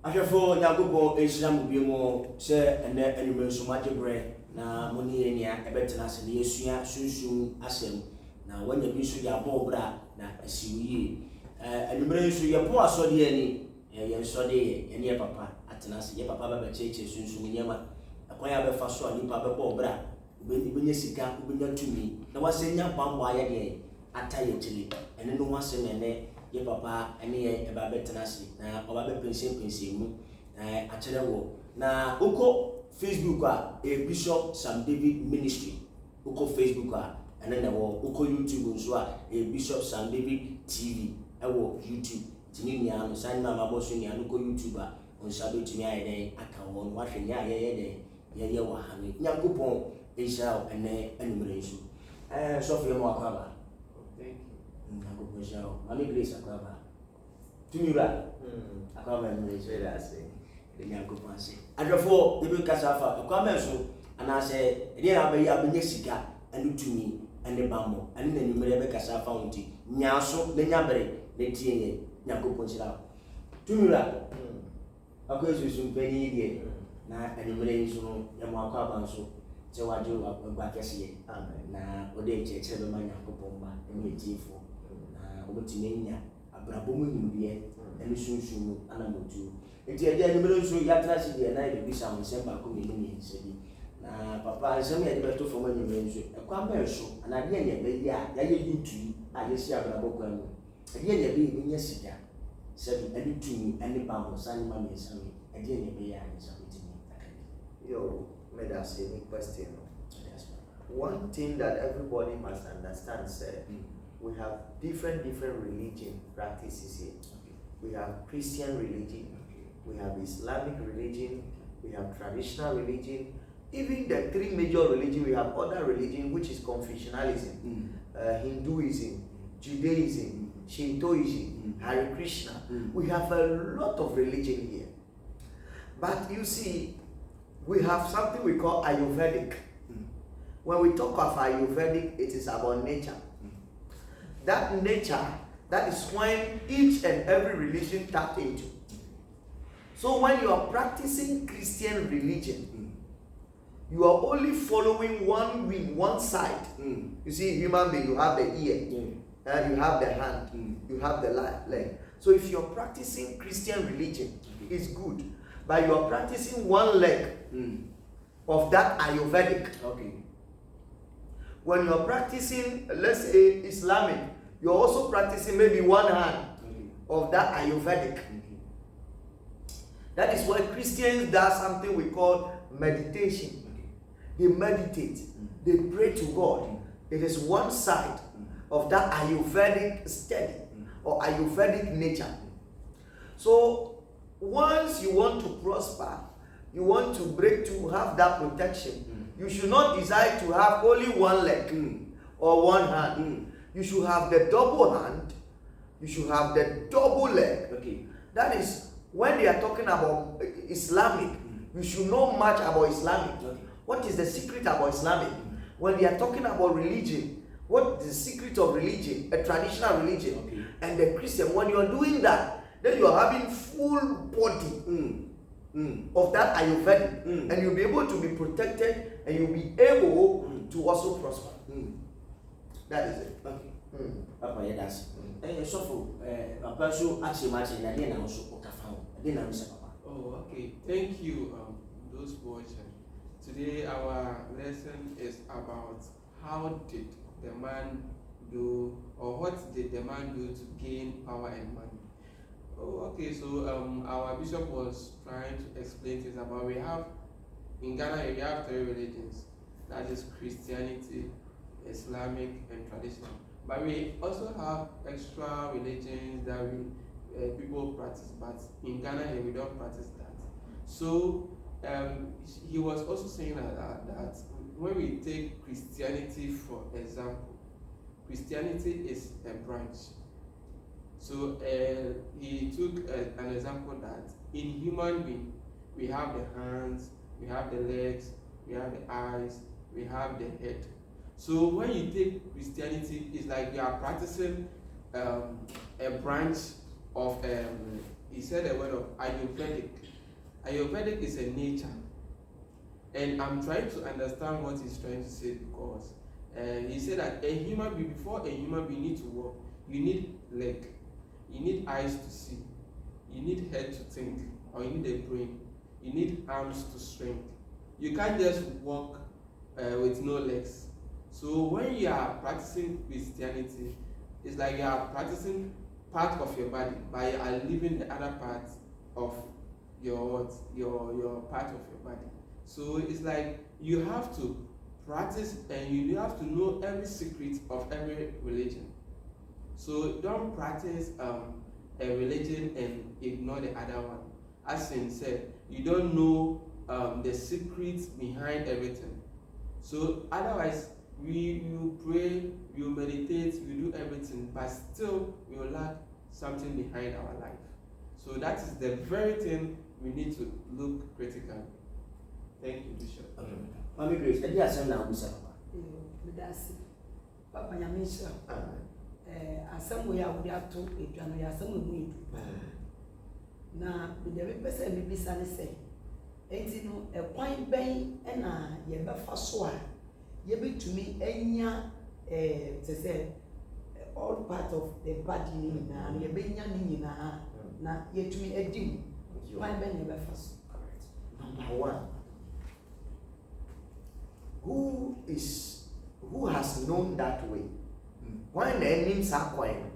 Ashafo Yagobo Islam Bimo say and then anyway so much bread na money enya ebetena se na yesua sunsun asem na wanya bi so ya bobra na asiwi anumere so ye po asode ani ye sode ye ne papa atena se ye papa ba cheche sunsun nyama akwan ya be fa so ani papa bobra ubenya sika ubenya tumi na wasenya bambo aye de ataye tili ene no wasem ene ye papa ene ye eba betena se na oba be pension mu akere wo na uko Facebook Bishop Sam David Ministry uko Facebook and then uko YouTube nso Bishop Sam David TV ewo YouTube tini nia no san na maboso nia uko YouTube on sabe tini aye den aka won wa hwe nia ye ye wa hane Nyankopon Israel ene enumere nso so fe mo akaba thank you Nyankopon Israel mami grace akaba tunira akaba enumere nso I say the Nyankopon say adwofo ebe kasafa kwame so ana say ede na abayi abenya sika anu tumi ane bammo ane na numere be kasafa wonti nyaso na nyabere na tienye Nyankopon sira tumira akwesu sumpeni die na numere nso no yamo akwa abanso se wajo agba kese amen na ode chechebe be ma Nyankopon ba emetifo na obotinya abrabom nyimbiye ene sunsun ana motu enti eje numero nso yatra si de na de bisa mo semba ko ni nsebi na papa nsem ya de beto fo mo numero nso ekwa mba so ana de ne be ya ye yutu a ye si abrabo kwa mu de ne be ni sika sebi ene tumi ene bambo san ma me sami de ne be ya ni sabiti ni yo made us a question. One thing that everybody must understand, sir, we have different religion practices here. We have Christian religion, we have Islamic religion, we have traditional religion, even the three major religions. We have other religion which is Confucianism, Hinduism, Judaism, Shintoism, Hare Krishna. We have a lot of religion here. But you see, we have something we call ayurvedic. When we talk of ayurvedic, it is about nature. That nature, that is when each and every religion tap into. So when you are practicing Christian religion, you are only following one wing, one side. You see, human being, you have the ear, and you have the hand, you have the leg. So if you are practicing Christian religion, it's good. But you are practicing one leg of that ayurvedic. okay. When you are practicing, let's say Islamic, you're also practicing maybe one hand of that ayurvedic. That is why Christians do something we call meditation. They meditate, they pray to God. It is one side of that ayurvedic study or ayurvedic nature. So once you want to prosper, you want to break to have that protection, you should not desire to have only one leg or one hand. You should have the double hand, you should have the double leg. Okay. That is when they are talking about Islamic, you should know much about Islamic. Okay. What is the secret about Islamic? When they are talking about religion, what is the secret of religion, a traditional religion, and the Christian, when you are doing that, then you are having full body of that ayurvedic, and you'll be able to be protected, and you'll be able to also prosper. That is it. Okay. Papa, yeah, that's so for Papa, so actually, matching that, then also Okafao, then I'm Papa. Oh, okay. Thank you, those watching. Today, our lesson is about how did the man do, or what did the man do to gain power and money. Oh, okay. So our bishop was trying to explain things about, we have in Ghana we have three religions, that is Christianity, Islamic, and traditional. But we also have extra religions that people practice, but in Ghana here we don't practice that. So he was also saying that when we take Christianity for example, Christianity is a branch. So he took an example that in human being, we have the hands, we have the legs, we have the eyes, we have the head. So when you take Christianity, it's like you are practicing a branch of he said a word of ayurvedic. Ayurvedic is a nature, and I'm trying to understand what he's trying to say, because he said that a human being, before a human being need to walk, you need leg, you need eyes to see, you need head to think, or you need a brain, you need arms to strength. You can't just walk with no legs. So when you are practicing Christianity, it's like you are practicing part of your body, but you are leaving the other part of your part of your body. So it's like you have to practice, and you have to know every secret of every religion. So don't practice a religion and ignore the other one. As Sin said, you don't know the secrets behind everything. So otherwise, you pray, you meditate, you do everything, but still you lack something behind our life. So that is the very thing we need to look critically. Thank you, Bishop. Mami Grace, I just send now, Mr. Papa Yamisha. Somewhere I would have to a January, some now, with every person, maybe Sunny say, ain't you know, a point bay and ye buffer soil. Ye be to me, to say, all part of the body, and ye be young, now, ye to me a dim. Why ben ye buffer? Number one, who has known that way? When the names are coined,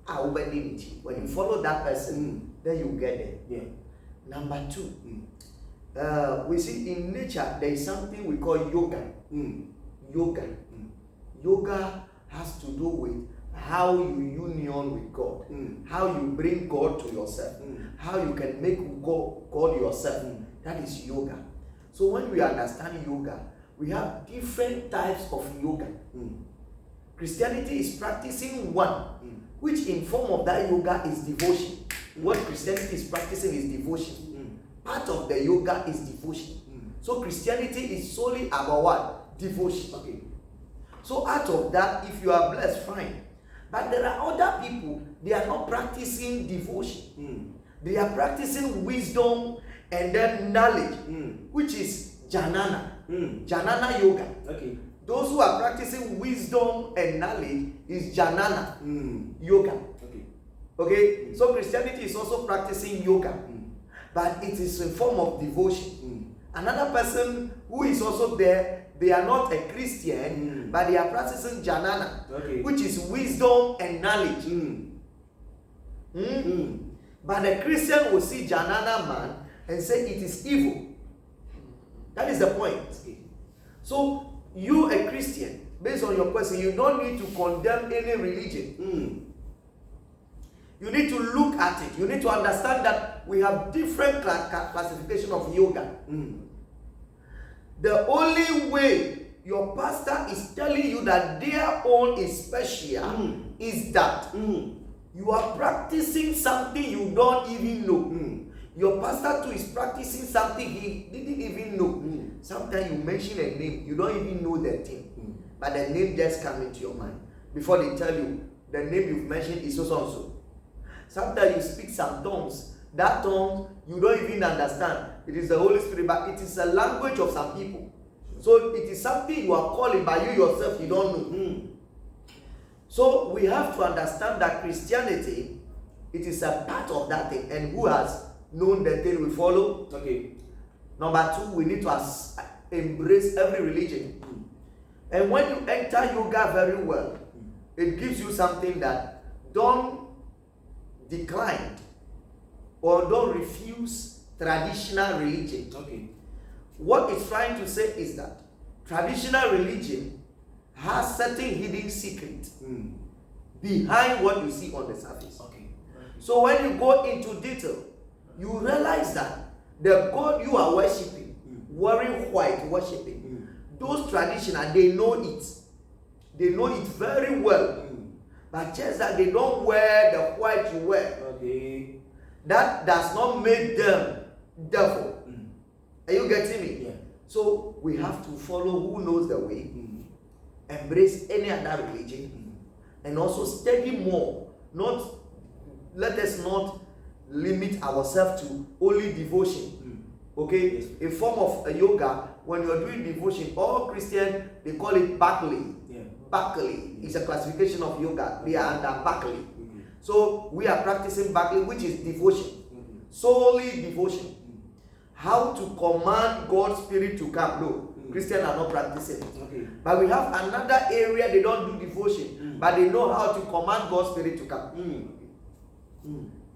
when you follow that person, then you get it. Yeah. Number two, we see in nature there is something we call yoga. Yoga has to do with how you union with God, how you bring God to yourself, how you can make God yourself. That is yoga. So when we understand yoga, we have different types of yoga. Christianity is practicing one, which in form of that yoga is devotion. What Christianity is practicing is devotion. Part of the yoga is devotion. So Christianity is solely about what? Devotion. Okay. So out of that, if you are blessed, fine. But there are other people, they are not practicing devotion. They are practicing wisdom and then knowledge, which is jnana. Jnana yoga. Okay. Those who are practicing wisdom and knowledge is jnana yoga. Okay. Okay. So Christianity is also practicing yoga, but it is a form of devotion. Another person who is also there, they are not a Christian, but they are practicing jnana, which is wisdom and knowledge. But a Christian will see jnana man and say it is evil. That is the point. So you, a Christian, based on your question, you don't need to condemn any religion. You need to look at it. You need to understand that we have different classification of yoga. The only way your pastor is telling you that their own is special is that you are practicing something you don't even know. Your pastor too is practicing something he didn't even know. Sometimes you mention a name, you don't even know the thing, but the name just comes into your mind before they tell you the name you've mentioned is so and so. Sometimes you speak some tongues. That tongue you don't even understand. It is the Holy Spirit, but it is a language of some people. So it is something you are calling, but you yourself you don't know. So we have to understand that Christianity, it is a part of that thing, and who has known the thing we follow. Okay. Number two, we need to embrace every religion. And when you enter yoga very well, it gives you something that don't decline or don't refuse traditional religion. Okay. What it's trying to say is that traditional religion has certain hidden secrets behind what you see on the surface. Okay. So when you go into detail, you realize that the God you are worshipping, wearing white worshipping, those traditional, they know it. They know it very well. But just that they don't wear the white you wear. Okay. That does not make them devil. Are you getting me? Yeah. So we have to follow who knows the way, embrace any other religion, and also study more. Let us not limit ourselves to only devotion. Okay? Yes. A form of yoga, when you are doing devotion, all Christians, they call it Bakli. Yeah. Bakli is a classification of yoga. They are under Bakli. So we are practicing Bakli, which is devotion. Solely devotion. How to command God's spirit to come. No, Christians are not practicing it. Okay. But we have another area they don't do devotion, but they know how to command God's spirit to come.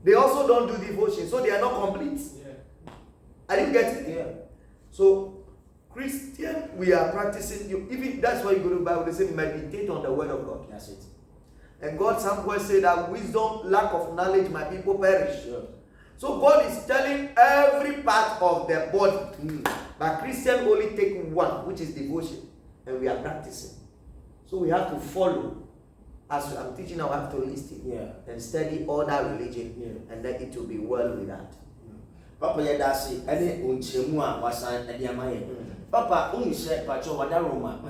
They also don't do devotion, so they are not complete. Yeah. I didn't get it. Yeah. So Christian, we are practicing. Even that's why you go to the Bible. They say meditate on the word of God. That's it. And God somewhere say that wisdom, lack of knowledge, my people perish. Sure. So God is telling every part of the body. But Christian only take one, which is devotion, and we are practicing. So we have to follow. As I'm teaching now, I have to listen and study all that religion, and then it will be well with that. Papa yadasi, any unchemua wasan any amaye. Papa unishe pacho wadaroma.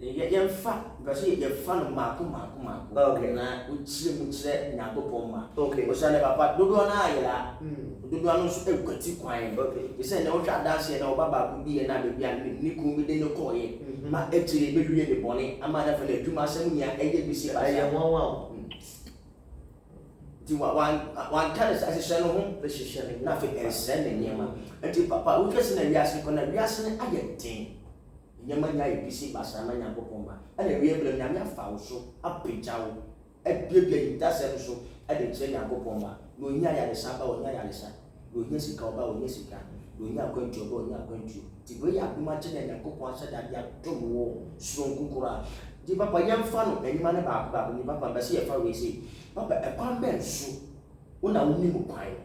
Yemfa, because you fan maku. Okay. Na uchile nyakopoma. Okay. Osane papa dodo na ayela. Dodo anu so ekwati kwan. Okay. You say na otwa dance na obaba ku bi na bebi an ni ku bi de no koye. Ma etire be wie de bone ama na fa na adwuma asem nya eye bi si ba. Aye one. Ti one kind of association no ho The shisha na fe ensre ne nyema. Enti papa utwese na wiase ko na wiase ne ayedin. Nyama nya ibisi basama nya bopomba ana wie blem nya nya fa wo so apegya wo abiebia intasem so ade kire nya bopomba no nya ya lesa ba wo nya ya lesa no nya sika oba wo nya sika no nya kwantu oba wo nya kwantu ti we ya buma kire nya kopon asa da dia tom wo suro nkukura di papa yemfa no enima ne ba ni papa ba se ye fa we se papa e kwan ben so una woni mu kwan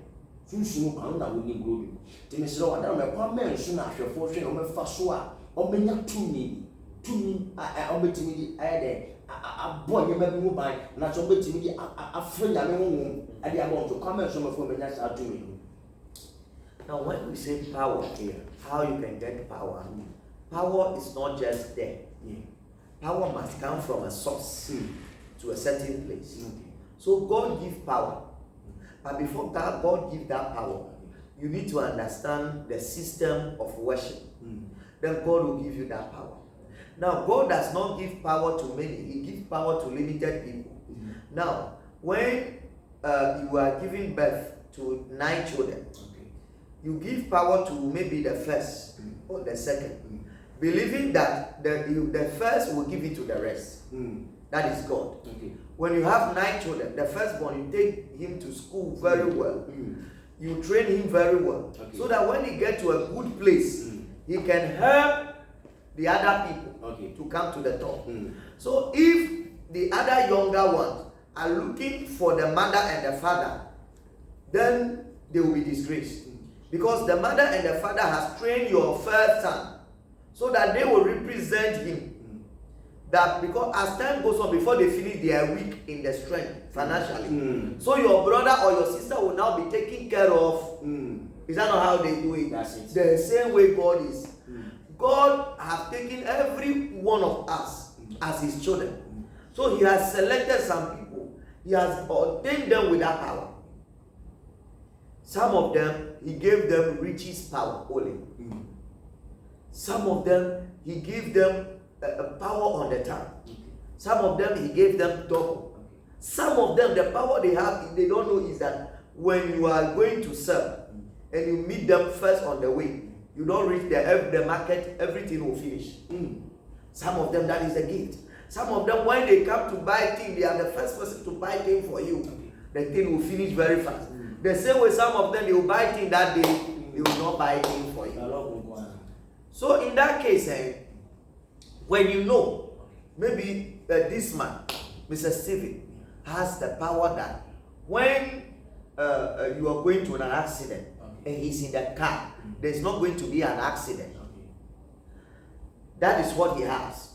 sunsun kwan na woni grodu ti me sero wada me kwan ben so na ahwefo hwe no me fa so a omenya tumi obetimi di ayede abo nyema bi mu ban na so obetimi di afre nyame honhom ade abo nto kwame so mafo omenya sa tumi. Now when we say power here, how you can get power? Power is not just there. Power must come from a source to a certain place. So God gives power. But before that, God gives that power, you need to understand the system of worship. Then God will give you that power. Now, God does not give power to many. He gives power to limited people. Now, when you are giving birth to 9 children, you give power to maybe the first or the second, believing that the first will give it to the rest. That is God. When you have 9 children, the firstborn, you take him to school very well. You train him very well. So that when he gets to a good place, he can help the other people to come to the top. So if the other younger ones are looking for the mother and the father, then they will be disgraced. Because the mother and the father has trained your first son so that they will represent him. That because as time goes on, before they finish, they are weak in the strength financially. So your brother or your sister will now be taken care of. Is that not how they do it? That's it. The same way God is. God has taken every one of us as his children. So he has selected some people. He has ordained them with that power. Some of them, he gave them riches power only. Some of them, he gave them a power on the tongue. Some of them, he gave them double. Some of them, the power they have, they don't know is that when you are going to serve and you meet them first on the way, you don't reach the market, everything will finish. Some of them, that is a gift. Some of them, when they come to buy things, they are the first person to buy things for you. The thing will finish very fast. The same way some of them, they will buy things that day, they will not buy things for you. So in that case, when you know, maybe this man, Mr. Stephen, has the power that when you are going to an accident and he's in the car, there's not going to be an accident. That is what he has.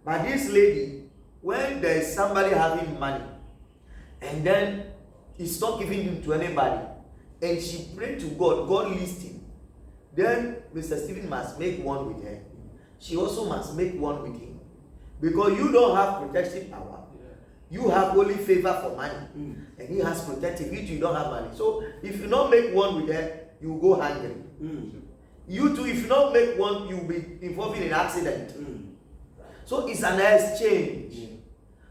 But this lady, when there is somebody having money and then he's not giving it to anybody and she prayed to God, God listened him, then Mr. Stephen must make one with her. She also must make one with him. Because you don't have protection power. You have only favor for money, and he has protective. You don't have money. So if you don't make one with her, you go hungry. You too, if you don't make one, you'll be involved in an accident. So it's an exchange.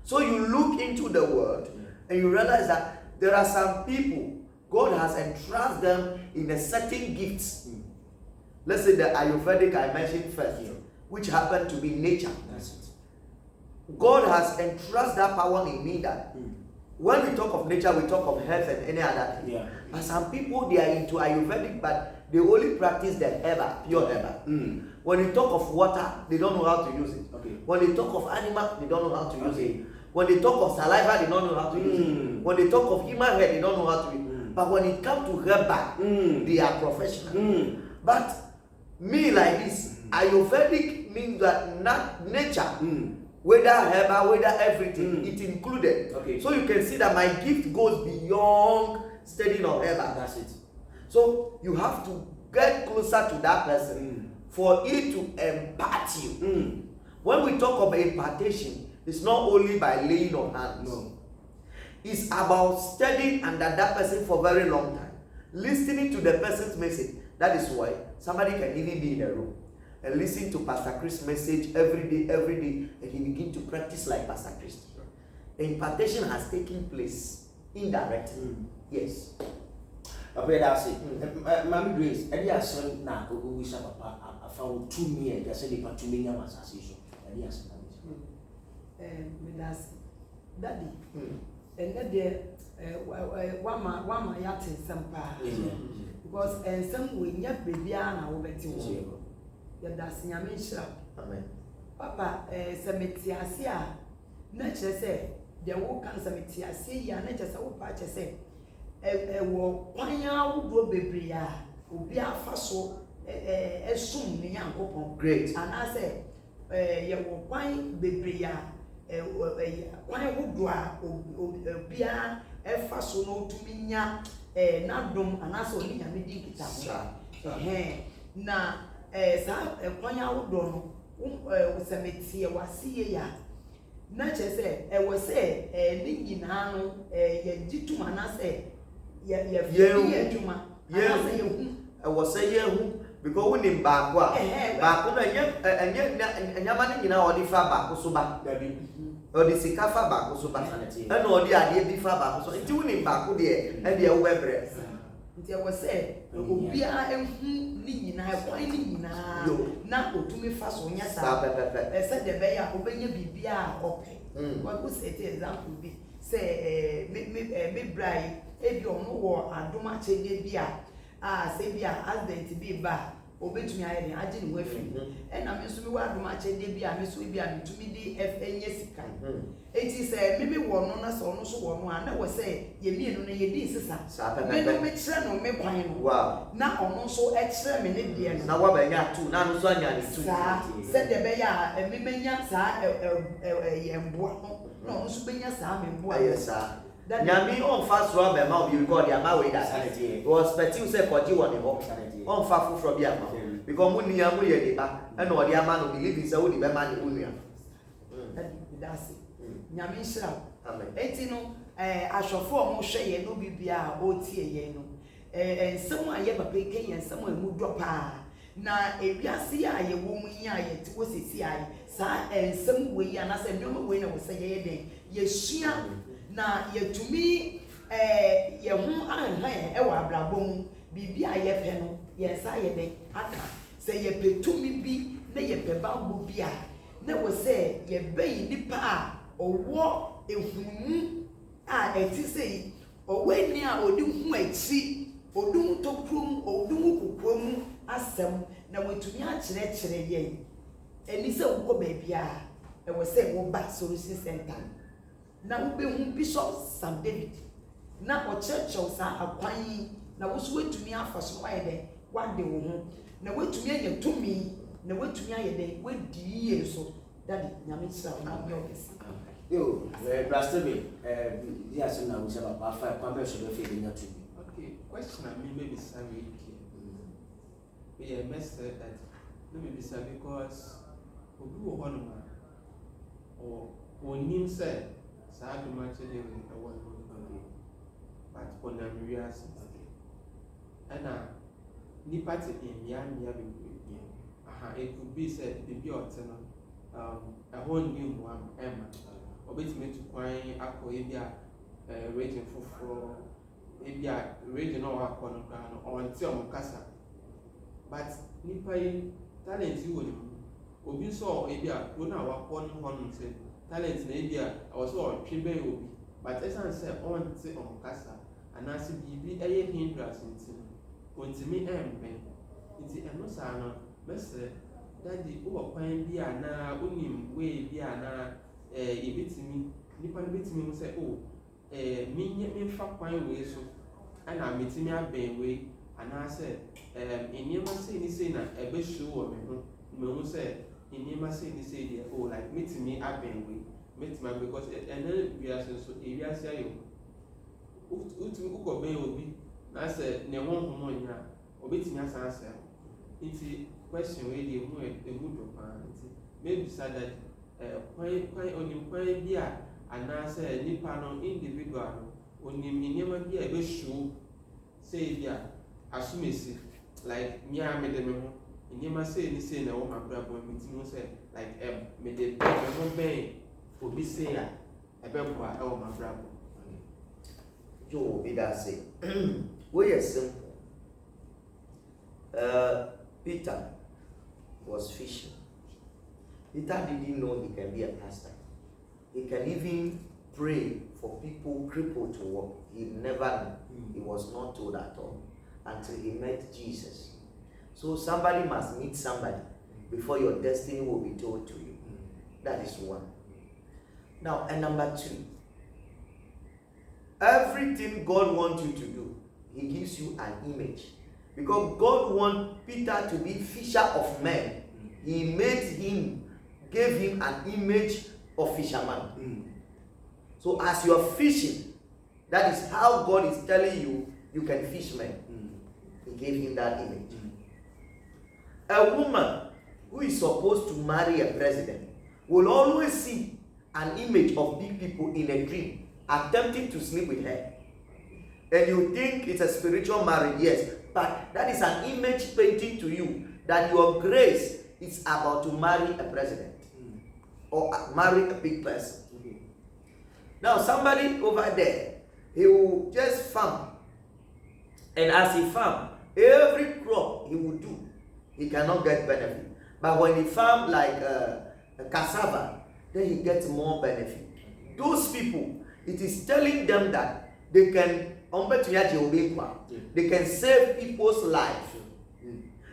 So you look into the world and you realize that there are some people, God has entrusted them in a certain gifts. Let's say the ayurvedic I mentioned first, which happened to be nature. That's it. God has entrusted that power in me that when we talk of nature, we talk of health and any other thing. Yeah. And some people, they are into ayurvedic, but they only practice the herb, pure herb. When you talk of water, they don't know how to use it. Okay. When they talk of animal, they don't know how to use it. When they talk of saliva, they don't know how to use it. When they talk of human hair, they don't know how to use it. But when it comes to herb, they are professional. But me like this, ayurvedic means that not nature, whether herb, whether everything, it included. Okay. So you can see that my gift goes beyond studying of herb. That's it. So you have to get closer to that person for it to impart you. When we talk about impartation, it's not only by laying on hands. No. It's about studying under that person for a very long time, listening to the person's message. That is why somebody can even be in a room and listen to Pastor Chris' message every day, and he begin to practice like Pastor Chris. The impartation has taken place indirectly. Yes. Okay, that's it. Mami Grace, any asem na ko wisha papa afa to me e just say to me nyam association. Any asem na me das daddy. And that there wama yate sampa. Because some we nya bebia na wo beti wo. Ya das nyame hira. Amen. Papa semeti ase a na kire se de wo kan semeti ase ya na kire se wo pa kire se wo kwanya wo bebre a obi afa so esum ne yankopon. Great. And I say ye wo kwan bebre a kwan wo do a obi a efa so no tumi nya na dom anaso ni nyame di nkita na sa kwanya wo do no wo semeti wasiye ya na chese wo se ni nyina no ye gituma na se ye adwuma anaso ye hu wo se ye hu because when in baako a baako na nyama ne nyina odi fa baako so ba odi sika fa baako so ba na odi ade bi fa baako so nti when in baako de e de wo bebre nti wo se obi a ehu ni nyina kwan ni nyina na otumi fa so nya sa se de be ya obenya bibia a ope what was it example bi say me brai ebi ono wo adoma chede bi a se bi a husband bi ba obetumi aye de age ni wafi na me so mi wa adoma chede bi a me so bi a metumi di enye sika enti se me wo no na so no so wo no a na wo se ye mienu no ye di sisa me no me kire no me kwan no wow na ono so e kire me ne de no na wa ba nya tu na no so anya ni tu se de be ya me menya sa ye mboa no na ono so benya sa me mboa yes sir nyami on fast run be ma obi record ya ma we that was expecting say koji won the home on fa fu from ya ma because mu niya mu ye de ba e na odi ama no believe say wo di be ma ni unu ya that's nyami hira amen enti no asofo o mo hwe ye no bibia o tie ye no ensem a ye papa ke ye ensem a mu dwo pa na ewiase a ye wo mu nya ye ti wo sesi ai sa ensem we ya na se nnoma we na wo se ye den ye sua na yetumi ye ho anhan e wa abrabom bibia ye pe no ye sa ye den aka se ye petumi bi na ye pe bambo bia na wo se ye bai nipa a owo ehunu a eti sei oweni a odi hu achi odum tokrum odum kokrom asem na wetumi a kire ye eni se wo ba bia e wo se wo ba solution center na wo be hu Bishop Sam David na o church sa akwan na wo so wetumi afa so wa ye de wade wo ho na wetumi anya tumi na wetumi aye de wadi ye so daddy nyame kira na bi obesi yo brastebe yes na we say papa fa kwa be so be fe nya to me. Okay, question I mean maybe sorry we are messed that let me be sorry because obi wo hono ma or onim say saa dum akyɛde no ɛwɔ no but ɔnam wiase ɛna nipa te mmea bebree it could be said bibi ɔte no ɛhɔ nni mmoa ɛma ɔbɛtumi tu kwan akɔ ebi a region foforɔ ebi a region a ɔwakɔ no koraa no ɔnte ɔmo kasa but nipa yi talent yi wɔ ne mu obi nso ebi a kuro na wakɔ no hɔ no sɛ talent na ebi a ɔwɔ sɛ ɔtwe bɛyɛ obi but ɛsan sɛ ɔnte ɔmo kasa anaasɛ biribi ɛyɛ hindrance nti no ɔntumi ɛmbɛn nti ɛno saa no bɛsrɛ dadi wowɔ kwan bi a na wonim wei bi a na yɛbɛtumi nipa no bɛtumi mu sɛ memfa kwan wei so ɛna metumi abɛn wei anaasɛ nneɛma sei ne sei na ɛbɛhyɛ wɔ me ho mahu sɛ nneɛma sei ne sei deɛ like metumi abɛn wei metumi abɛn because ɛnɛ wiase nso ewiase ayɛ wotumi wokɔbɛn obi na sɛ ne honhom ɔnyɛ a ɔbɛtumi asan asɛ nti question wey dey emu do paa nti maybe say that onim kwan bi a anaasɛ nipa no individual no onim nneɛma bi a ɛbɛhyɛ say bi a asomesi like me a mede me ho nneɛma say ni say na ɛwɔ m'abrabɔ mi ti mu sɛ like mede me ho bɛn obi say a ɛbɛboa ɛwɔ m'abrabɔ. Joe bi da say wey yɛ simple Peter was fishing. Peter didn't know he can be a pastor. He can even pray for people crippled to walk. He never knew. He was not told at all until he met Jesus. So somebody must meet somebody before your destiny will be told to you. That is one. Now, and number two, everything God wants you to do, he gives you an image. Because God wants Peter to be fisher of men. He gave him an image of fisherman. So as you are fishing, that is how God is telling you you can fish men. He gave him that image. A woman who is supposed to marry a president will always see an image of big people in a dream, attempting to sleep with her. And you think it's a spiritual marriage, yes, but that is an image painting to you that your grace is about to marry a president or marry a big person. Now somebody over there, he will just farm, and as he farm, every crop he will do, he cannot get benefit. But when he farm like a cassava, then he gets more benefit. Those people, it is telling them that they can they can save people's lives.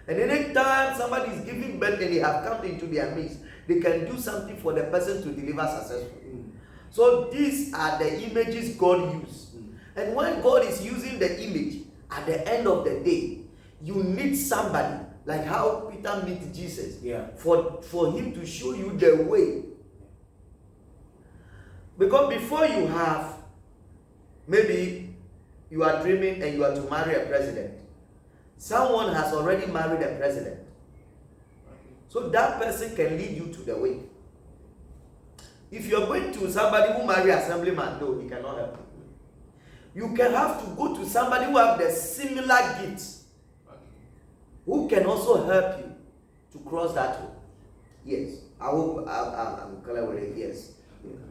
And anytime somebody is giving birth and they have come into their midst, they can do something for the person to deliver successfully. So these are the images God used. And when God is using the image, at the end of the day, you need somebody, like how Peter met Jesus, for him to show you the way. Because before you have, maybe you are dreaming and you are to marry a president, someone has already married a president. So that person can lead you to the way. If you're going to somebody who marry assemblyman, no, he cannot help you. You can have to go to somebody who have the similar gifts, who can also help you to cross that way. Yes, I hope I'm clear with it. Yes.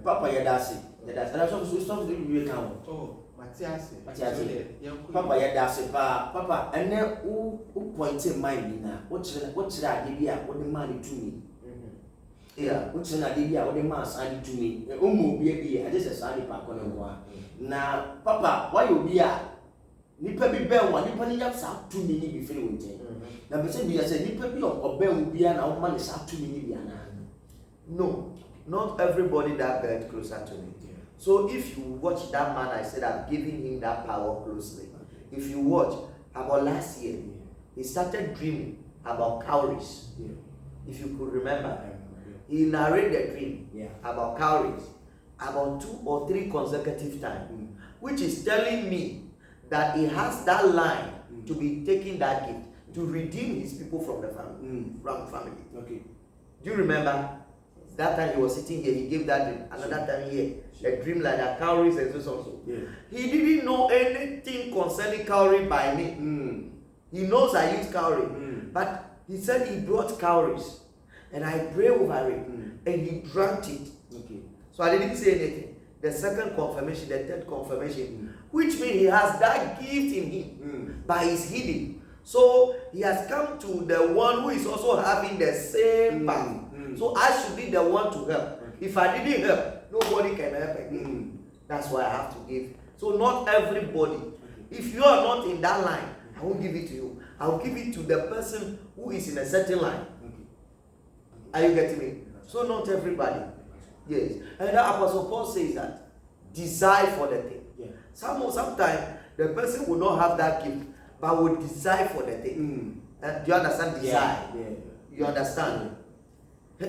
Papa Yadasi. And I saw you count. Oh, Matthias. Papa Yadasi, Papa, and then who pointed my now? What should I give you? What the money to me? Yeah, what should I give you? What the man signed to me? Baby, I just a sign back on the one. Now, Papa, why you be a Nipa be bear one, Nipa is up 2 minutes before winter. Now, but say, I said, Nipa be or bear will be an old man is up 2 minutes. No, not everybody that get closer to me. So if you watch that man, I said I'm giving him that power closely. If you watch, about last year, he started dreaming about cowries. If you could remember, he narrated a dream about cowries about 2 or 3 consecutive times, which is telling me that he has that line to be taking that gift to redeem his people from the family. Okay. Do you remember? That time he was sitting here, he gave that dream. Another time here, a dream like that, cowries and so on. Yeah. He didn't know anything concerning cowrie by me. He knows I use cowrie. But he said he brought cowries. And I prayed over it. And he drank it. Okay. So I didn't say anything. The second confirmation, the third confirmation, which means he has that gift in him by his healing. So he has come to the one who is also having the same path. So I should be the one to help. If I didn't help, nobody can help again. That's why I have to give. So not everybody. If you are not in that line, I won't give it to you. I'll give it to the person who is in a certain line. Are you getting me? So not everybody. Yes. And the Apostle Paul says that desire for the thing. Yeah. Sometimes the person will not have that gift, but will desire for the thing. Do you understand desire? Yeah. You understand?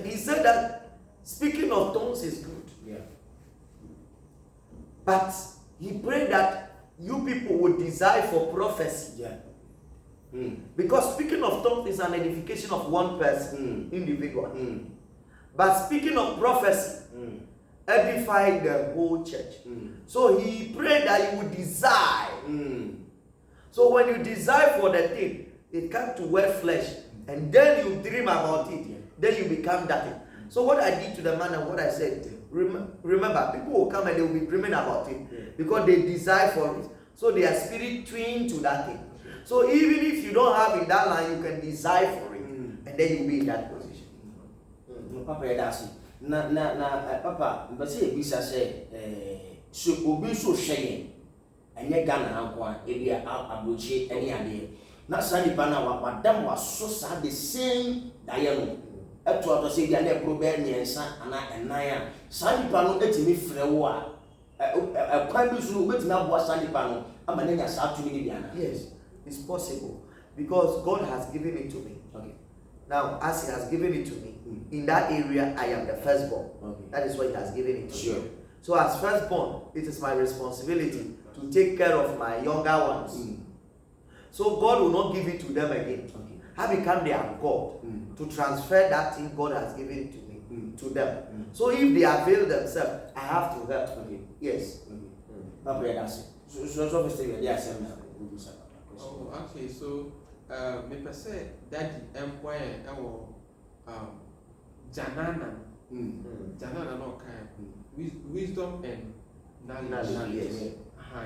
He said that speaking of tongues is good. Yeah. But he prayed that you people would desire for prophecy. Yeah. Because speaking of tongues is an edification of one person, individual. But speaking of prophecy, edify the whole church. So he prayed that you would desire. So when you desire for the thing, it comes to wear flesh, and then you dream about it. Then you become that thing. So what I did to the man and what I said, remember, people will come and they will be dreaming about it because they desire for it. So they are spirit twin to that thing. So even if you don't have in that line, you can desire for it, and then you'll be in that position. Papa, that's it. Papa, but say, Bisa say, so obi so shame, and yet Ghana, area abuchi, any idea. Not Sandy Pana, Madame was so sad the same dialogue. At what say the other Probernian son and Naya. Sandy Pano, let me frewa. A primary school with now was Sandy Pano. I'm an South to Indiana. Yes, it's possible because God has given it to me. Okay. Now, as He has given it to me, in that area, I am the firstborn. Okay. That is what He has given it to Sure. me. So, as firstborn, it is my responsibility to take care of my younger ones. So, God will not give it to them again. Okay. I become their God to transfer that thing God has given to me to them. So, if they avail themselves, I have to help. Okay. Yes. Papa, that's it. So, Mr. They are saying Oh, okay. So, me per se, Daddy, employer, Janana. Janana no kind. Wisdom and knowledge. Yes.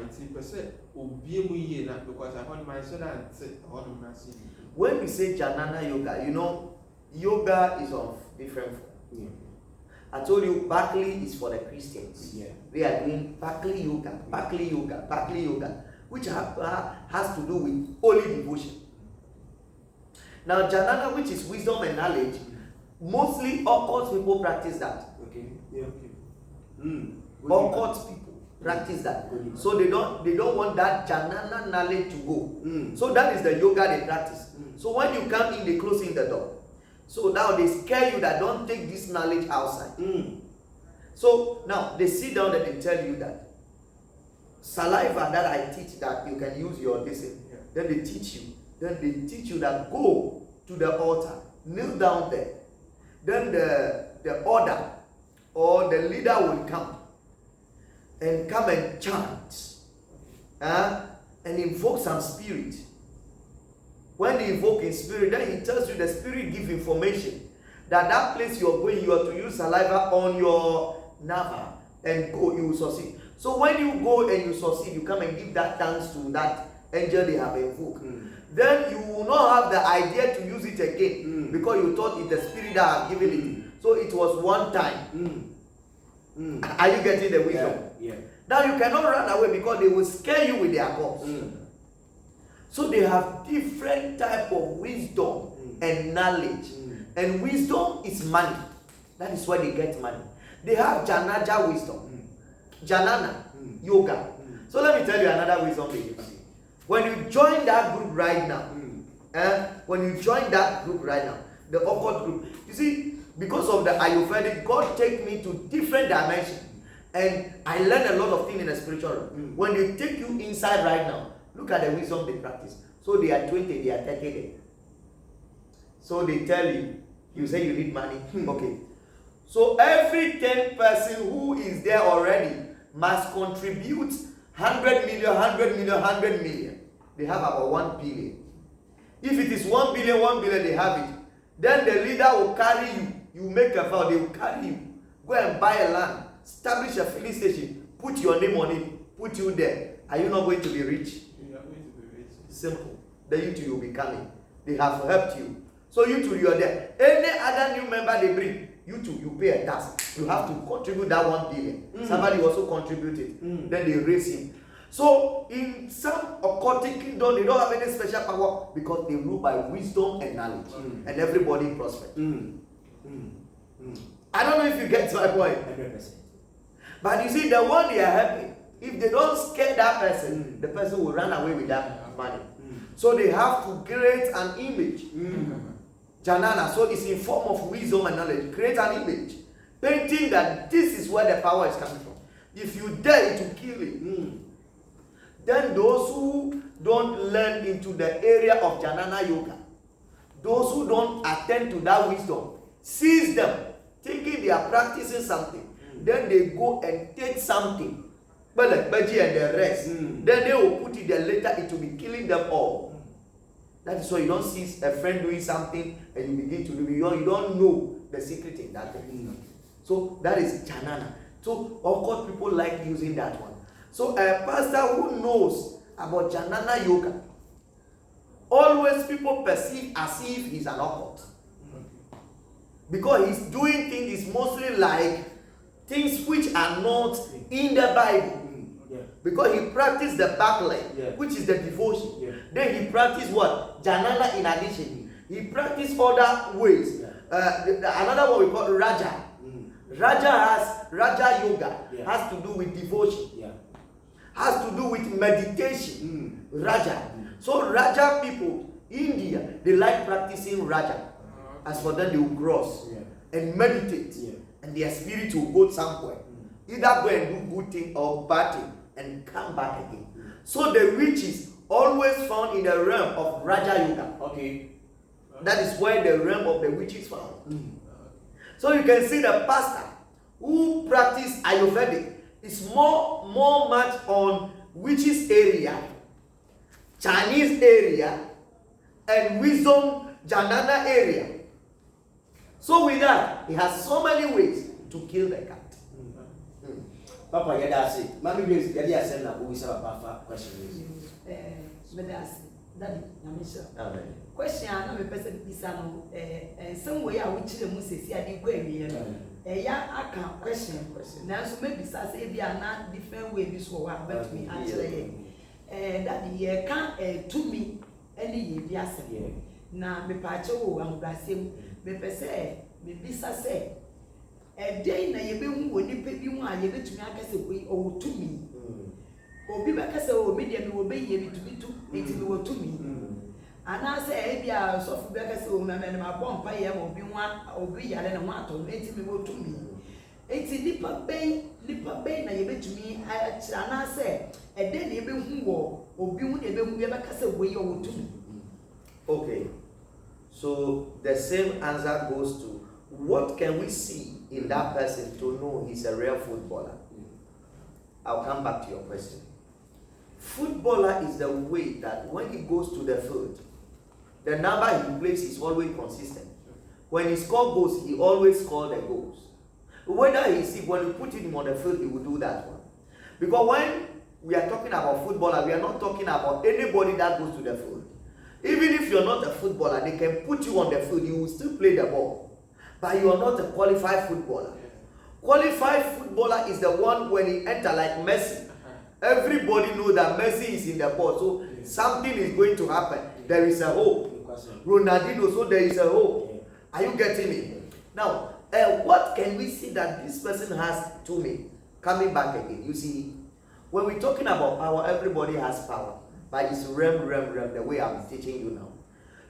It's in per se, Obiemu na because I want my son and say, When we say Janana yoga, you know, yoga is of different form. I told you, Bakli is for the Christians. Yeah. They are doing Bakli yoga, which has to do with holy devotion. Now, Janana, which is wisdom and knowledge, mostly occult people practice that. Okay. Yeah. Okay. Occult people practice that. So they don't want that Janana knowledge to go. So that is the yoga they practice. So when you come in, they close in the door. So now they scare you that don't take this knowledge outside. So now they sit down and they tell you that saliva that I teach that you can use your discipline. Then they teach you. Then they teach you that go to the altar, kneel down there. Then the order or the leader will come and chant and invoke some spirit. When they invoke in spirit, then he tells you the spirit gives information that place you are going, you are to use saliva on your navel and go, you will succeed. So when you go and you succeed, you come and give that thanks to that angel they have invoked. Then you will not have the idea to use it again because you thought it's the spirit that have given it. So it was one time. Are you getting the wisdom? Yeah. Now you cannot run away because they will scare you with their calls. So they have different type of wisdom and knowledge. And wisdom is money. That is where they get money. They have Janaja wisdom. Janana, yoga. So let me tell you another wisdom they use. When you join that group right now, the occult group, you see, because of the Ayurvedic, God take me to different dimensions. And I learned a lot of things in the spiritual realm. When they take you inside right now, look at the wisdom they practice. So they are 20, they are 30 days. So they tell you, you say you need money. Okay. So every 10 person who is there already must contribute 100 million, 100 million, 100 million. They have about 1 billion. If it is 1 billion, 1 billion, they have it. Then the leader will carry you. You make a vow, they will carry you. Go and buy a land, establish a filling station, put your name on it, put you there. Are you not going to be rich? You are going to be rich. Simple. Then you two will be coming. They have helped you. So you two, you are there. Any other new member they bring, you two, you pay a tax. You have to contribute that 1 billion. Somebody also contributed. Then they raise him. So in some occultic kingdom, they don't have any special power because they rule by wisdom and knowledge. And everybody prospers. I don't know if you get my point. 100%. But you see, the one they are helping, if they don't scare that person, the person will run away with that money. So they have to create an image. Janana, so it's in form of wisdom and knowledge. Create an image, painting that this is where the power is coming from. If you dare to kill it, then those who don't learn into the area of Janana Yoga, those who don't attend to that wisdom, seize them, thinking they are practicing something. Then they go and take something, but like Baji and the rest, then they will put it there later, it will be killing them all. That is why you don't see a friend doing something and you begin to do it. You don't know the secret in that thing. So that is Janana. So occult people like using that one. So a pastor who knows about Janana Yoga, always people perceive as if he's an occult. Because he's doing things is mostly like things which are not in the Bible. Because he practiced the backline, which is the devotion. Then he practiced what? Janana in addition. He practiced other ways. Another one we call Raja. Raja Yoga has to do with devotion. Has to do with meditation. Raja. So Raja people, India, they like practicing Raja. As for them, they will cross and meditate. And their spirit will go somewhere. Either go and do good thing or bad thing and come back again. So the witches always found in the realm of Raja Yoga. That is where the realm of the witches found. So you can see the pastor who practice ayurvedic is more much on witches area, Chinese area, and wisdom Janana area. So with that, he has so many ways to kill the cat. Papa, you that's it. Mommy, please, you are saying that we have a question. Daddy, Namisha. Amen. Question I know a person is some way I will chill the Moses. I did go yeah, I can't question. Now, so maybe say they are not different way this war, but me actually. That year can't to me any year. Now, me pacho, I'm grassing, me per se, me bisa say. A day na yebe who ni pay you one, you bet to me, I guess away or to me. Or be back as a medium will be able to be to it to me. And I say, maybe I saw for back as a woman and my bomb pay or be one or be I don't want to make me go to me. It's a lipper bay, na you bet to me. I say, a day you be who or be one able back as a way or to me. Okay. So the same answer goes to what can we see in that person to know he's a real footballer? I'll come back to your question. Footballer is the way that when he goes to the field, the number he plays is always consistent. When he scores goals, he always scores the goals. Whether he see when you put him on the field, he will do that one. Because when we are talking about footballer, we are not talking about anybody that goes to the field. Even if you're not a footballer, they can put you on the field, you will still play the ball. But you are not a qualified footballer. Qualified footballer is the one when he enter like Messi. Everybody knows that Messi is in the ball, so something is going to happen. There is a hope. Ronaldinho, so there is a hope. Are you getting me? Now, what can we see that this person has to me? Coming back again, you see, when we're talking about power, everybody has power. But it's realm, the way I'm teaching you now.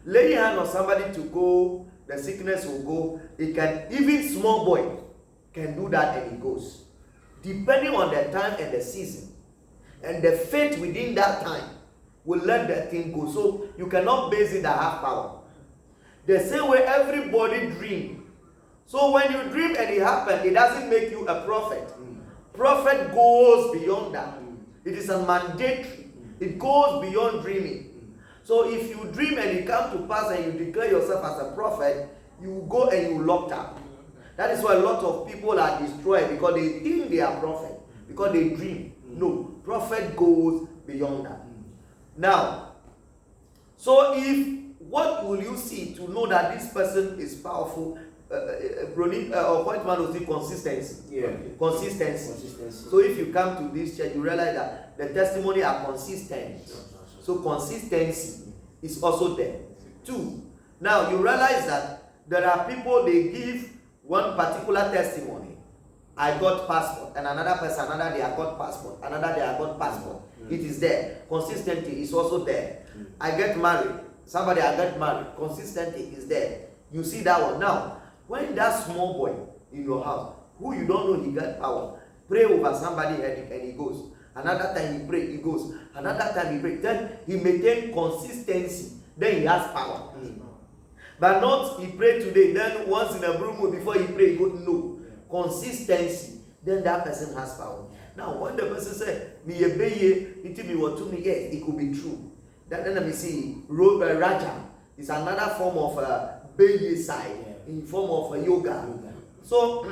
Laying hand on somebody to go, the sickness will go. It can, even small boy can do that and it goes. Depending on the time and the season. And the faith within that time will let that thing go. So you cannot base it that have power. The same way everybody dream So when you dream and it happens, it doesn't make you a prophet. Prophet goes beyond that. It is a mandatory. It goes beyond dreaming. So if you dream and it comes to pass and you declare yourself as a prophet, you go and you locked up. That is why a lot of people are destroyed, because they think they are prophet, because they dream. No, prophet goes beyond that. Now, so if, what will you see to know that this person is powerful? Point one was the consistency. Yeah. Consistency. So if you come to this church, you realize that the testimony are consistent. So consistency is also there. 2. Now you realize that there are people, they give one particular testimony. I got passport, and another person, another day I got passport, another day I got passport. It is there. Consistency is also there. I get married. Somebody I get married. Consistency is there. You see that one. Now, when that small boy in your house, who you don't know he got power, pray over somebody and he goes. Another time he pray, he goes. Another time he pray. Then he maintain consistency. Then he has power. But not he pray today, then once in a blue moon before he pray, he go, no. Consistency. Then that person has power. Now, when the person say, me a beye, it me what to me, yes, it could be true. Then let me see, Raja is another form of beye side, in form of yoga. So,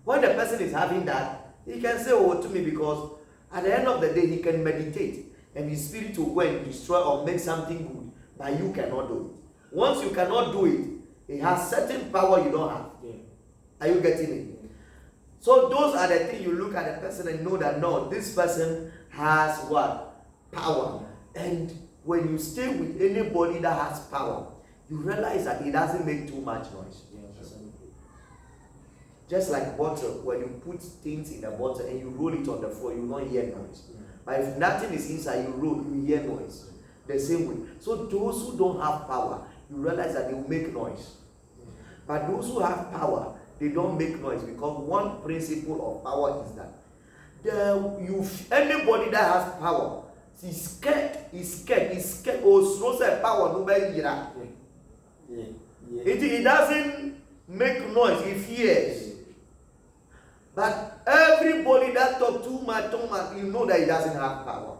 when the person is having that, he can say, oh, to me, because at the end of the day, he can meditate, and his spirit will go and destroy or make something good, but you cannot do it. Once you cannot do it, it has certain power you don't have. Are you getting it? So those are the things you look at the person and know that no, this person has what? Power. And when you stay with anybody that has power, you realize that it doesn't make too much noise. Just like bottle, when you put things in a bottle and you roll it on the floor, you will not hear noise. But if nothing is inside, you roll, you hear noise. The same way. So those who don't have power, you realize that they will make noise. But those who have power, they don't make noise, because one principle of power is that anybody that has power is scared. Oh, so say power no be it doesn't make noise, it fears. But everybody that talk too much, you know that he doesn't have power.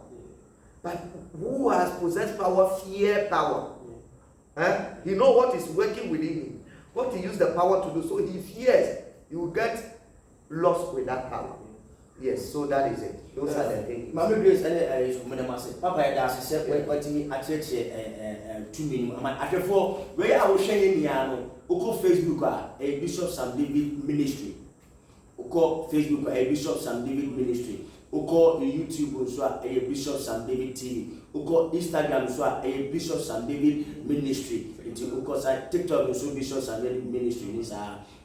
But who has possessed power fear power. He know what is working within him, what he use the power to do. So he fears he will get lost with that power. Yes, so that is it. Those are the things. Mama Grace, Papa, that's what me at church 2 minutes. I prefer where I was sharing the Facebook, a Bishop Sam David Ministry. Facebook, a Bishop Sam David Ministry. YouTube, a Bishop Sam David TV. Instagram, a Bishop Sam David Ministry. Because I TikTok, Bishop Sam David Ministry.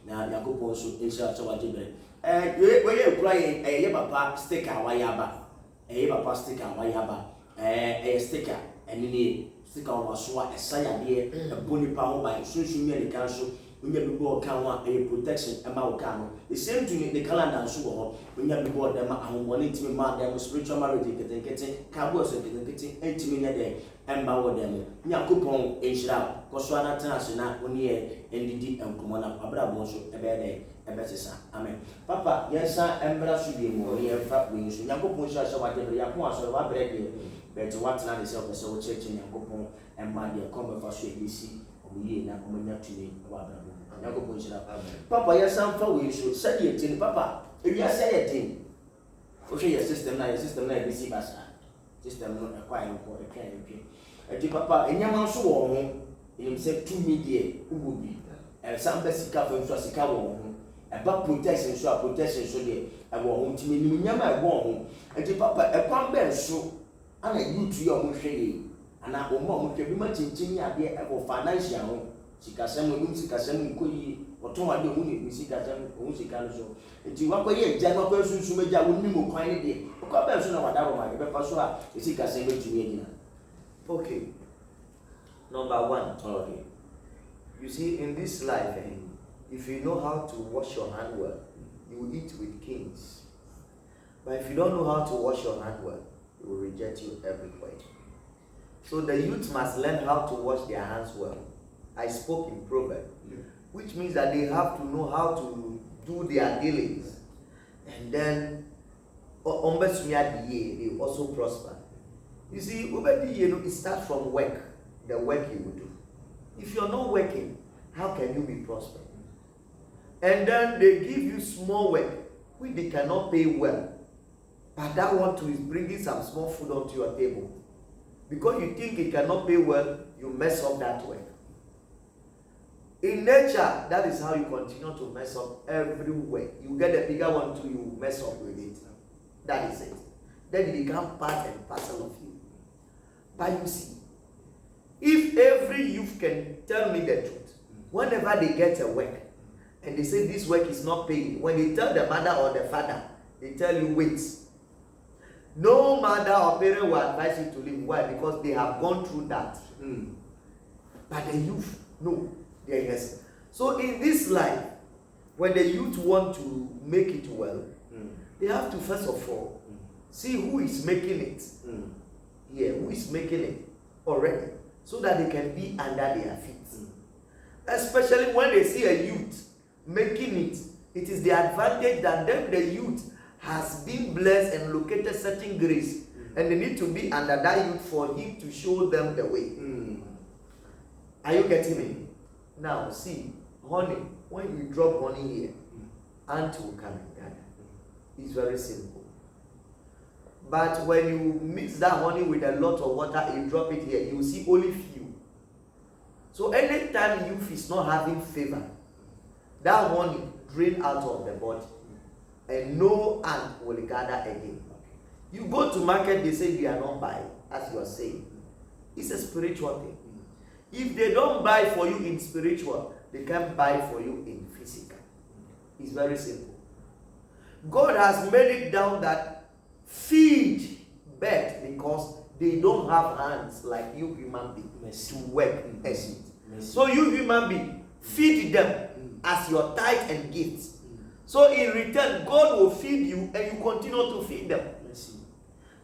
Now, Yakupo, so inside Chawajibre. Where you crying a papa sticker, wayaba, a papa sticker, wayaba, a sticker, and any sticker was what a saya dear, a bony power by social media council. When you go account a protection about cano. The same to me the calendar and so when you have bought them and wanting to mark them with spiritual marriage, getting cowboys and getting 8 minutes a day and bow them. Yakupon, a shroud, Coswana Tanasina, 1 year, NDD and Comona, Abrabonso, a bad day, a better son. Amen. Papa, yes, sir, and Bella should be more here, fat wings. Yakupon shall show whatever Yapon, so I bread here. But what's not itself, so church in Yakupon and my dear come for sweet DC. We na coming up to me about Papa, yes, some for we should say it, Papa. If you say it, okay, your system, your system, like this system, not acquiring for a can. And Papa, and your mouse warm in himself 2 media, who would be some best couple to a cow, about protection, so there. I want to me, Yama warm, and Papa, a pump so, and I you to your motion. And I will more be much in China or financial. Sikasem, Sikasem, Koi, or Toma de Muni, Sikasem, Musicanso. And you walk away, General person, Sumeja, would be more kindly. A person of Adama, the Pasua, Sikasem to me. Okay. Number 1. Okay. You see, in this life, if you know how to wash your hand well, you will eat with kings. But if you don't know how to wash your hand well, they will reject you everywhere. So the youth must learn how to wash their hands well. I spoke in Proverbs. which means that they have to know how to do their dealings, and then they also prosper. You see, it starts from work, the work you will do. If you're not working, how can you be prosperous? And then they give you small work, which they cannot pay well. But that one too is bringing some small food onto your table. Because you think it cannot pay well, you mess up that work. In nature, that is how you continue to mess up everywhere. You get a bigger one too, you mess up with it. That is it. Then it becomes part and parcel of you. But you see, if every youth can tell me the truth, whenever they get a work, and they say this work is not paying, when they tell the mother or the father, they tell you wait. No mother or parent will advise you to leave. Why? Because they have gone through that. But the youth, no, they are innocent. So in this life, when the youth want to make it well, they have to first of all see who is making it. Yeah, who is making it already, so that they can be under their feet. Especially when they see a youth making it, it is the advantage that them, the youth, has been blessed and located certain grace, and they need to be under that youth for him to show them the way. Are you getting me? Now see, honey, when you drop honey here, ant will come and gather. It's very simple. But when you mix that honey with a lot of water and you drop it here, you will see only few. So anytime youth is not having favor, that honey drain out of the body, and no ant will gather again. You go to market, they say they are not buying, as you are saying. It's a spiritual thing. If they don't buy for you in spiritual, they can buy for you in physical. It's very simple. God has made it down that feed birds because they don't have hands like you human beings to work and eat. So you human being, feed them as your tithe and gifts. So in return, God will feed you and you continue to feed them.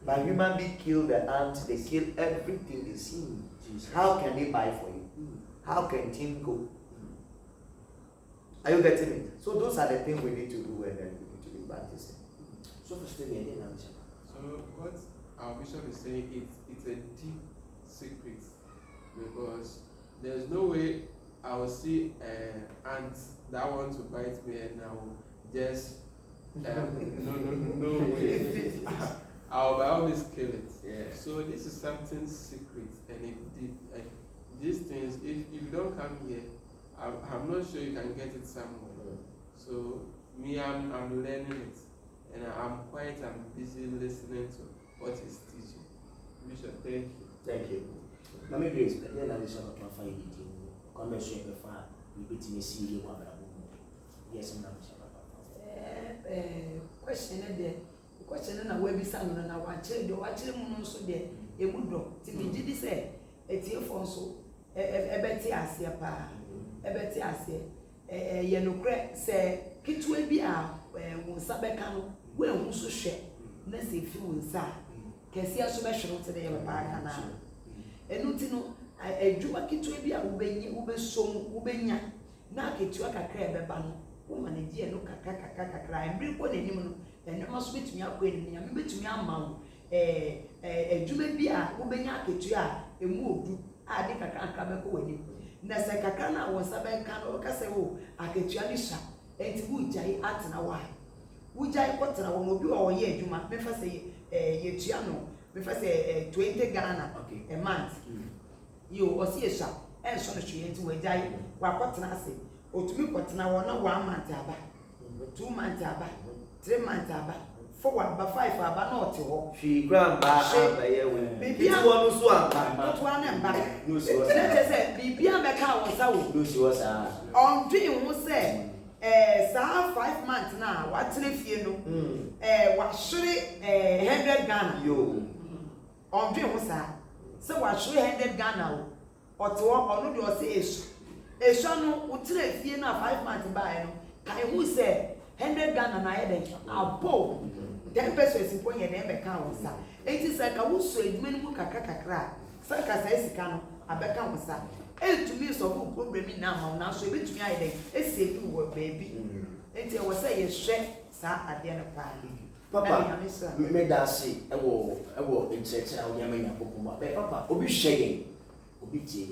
But human beings kill the ants, they kill everything they see. How can they buy for you? How can team go? Are you getting me? So those are the things we need to do, and then we need to be practicing. So what our bishop is saying, it's a deep secret, because there's no way I will see ants that want to bite me and I will just no way. I'll by all means kill it. Yeah. So this is something secret and deep. And these things, if you don't come here, I'm not sure you can get it somewhere. So me, I'm learning it, and I'm busy listening to what he's teaching. Bishop, thank you. Thank you. Let me be explaining that this is not my fine eating. Come and show me far. We bet me see you one. Yes, ma'am. Question there. Question na we be sanu na wa chere do wa chere mu no so de emu do ti bi gidi se etie fo so ebeti ase pa ebeti ase ye no kre se kitwe bi a wo nsa beka no we hu so hwe na se fi wo nsa kesi aso be hwe no te de ye pa aka na enu ti no adwuma kitwe bi a wo benyi wo be som wo benya na kitwa kakra ebeba no wo manage e no kakra embri ko na enim no eno maso betumi akọ enim nya me betumi ama wo adwuma bi a wo benya aketua a emu odu a de kakra beko wani na se kakra na wo sa beka no ka se wo aketua ni sha enti wo jai atena wa wo jai ko tena wo obi o ye adwuma me fa se ye tua no me fa se 20 Ghana a month yo o si sha so no hwe enti wo jai wa ko tena ase otumi ko tena wo na 1 month aba 2 months aba 3 months aba 4 aba 5 aba na ote ho She grandpa abaye we bibi wonu so aba to ana mba No si was. say bibi ameka wo sa wo No si was. on dream wo say sa 5 months na wa tere fie no wa hwere 100 Ghana yo on dream wo sa say wa hwere 100 Ghana o ote wo onu de o say esu no wo tere fie na 5 months ba no kai who say 100 Ghana na ye den abo 10 pesos in point ye dem be kan won sa enti say ka wo so edwuma ni mu kakra sa ka sa esika no abeka won sa to me so problem now so bit me I dey save you baby enti I was say you share sa ade na pa Papa me da say e wo incheche a wo yama nya popoma be papa obi hweye obi tie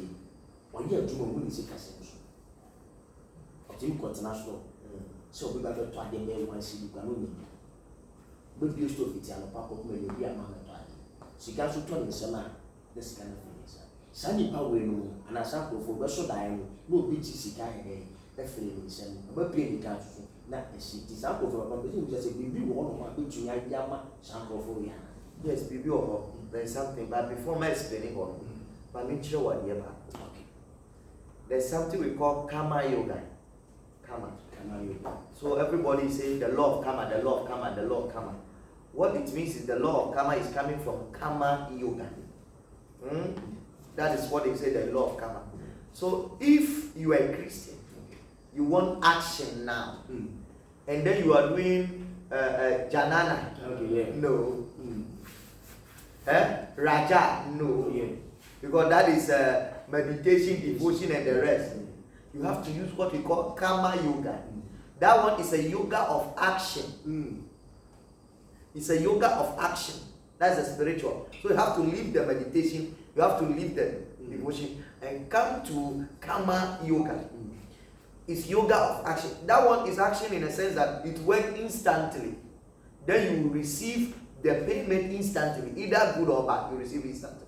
oye aduma mu ni sika se so otim ko international so obi ba be to ade be wan si kwa no ni be bi sto fiti ano papa ko me bi ama na to ade sika so to ni se na the sika na finish sani pa we no ana sa ko fo be so dan no obi ti sika he e fere ni se no ba pie ni ka so na esi ti sa ko fo ba be ti say bibi wo no ma be tu ya yama sa ko fo ya. Yes, bibi or there is something, but before my explaining what, but make sure what you have. Okay. There's something we call karma yoga. Karma yoga. So everybody is saying the law of karma, the law of karma, the law of karma. What it means is the law of karma is coming from karma yoga. That is what they say, the law of karma. So if you are a Christian, you want action now, and then you are doing janana. Okay, yeah. No. Raja, no. Yeah. Because that is meditation, devotion, and the rest. You have to use what we call karma yoga. That one is a yoga of action. It's a yoga of action. That's a spiritual. So you have to leave the meditation, you have to leave the devotion, and come to karma yoga. It's yoga of action. That one is action in a sense that it works instantly. Then you receive the payment instantly, either good or bad, you receive instantly.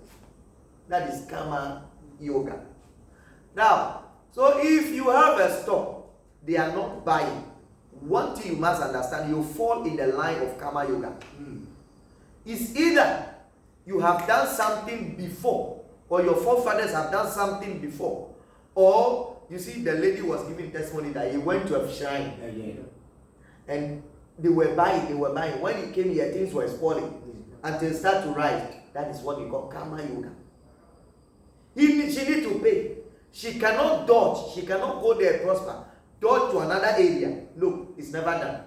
That is karma yoga. Now, so if you have a store, they are not buying. One thing you must understand, you fall in the line of karma yoga. It's either you have done something before, or your forefathers have done something before, or you see the lady was giving testimony that he went to a shrine and they were buying. When he came here, things were spoiling until it started to rise. That is what we call karma yoga. She needs to pay. She cannot dodge. She cannot go there prosper. Dodge to another area. No, it's never done.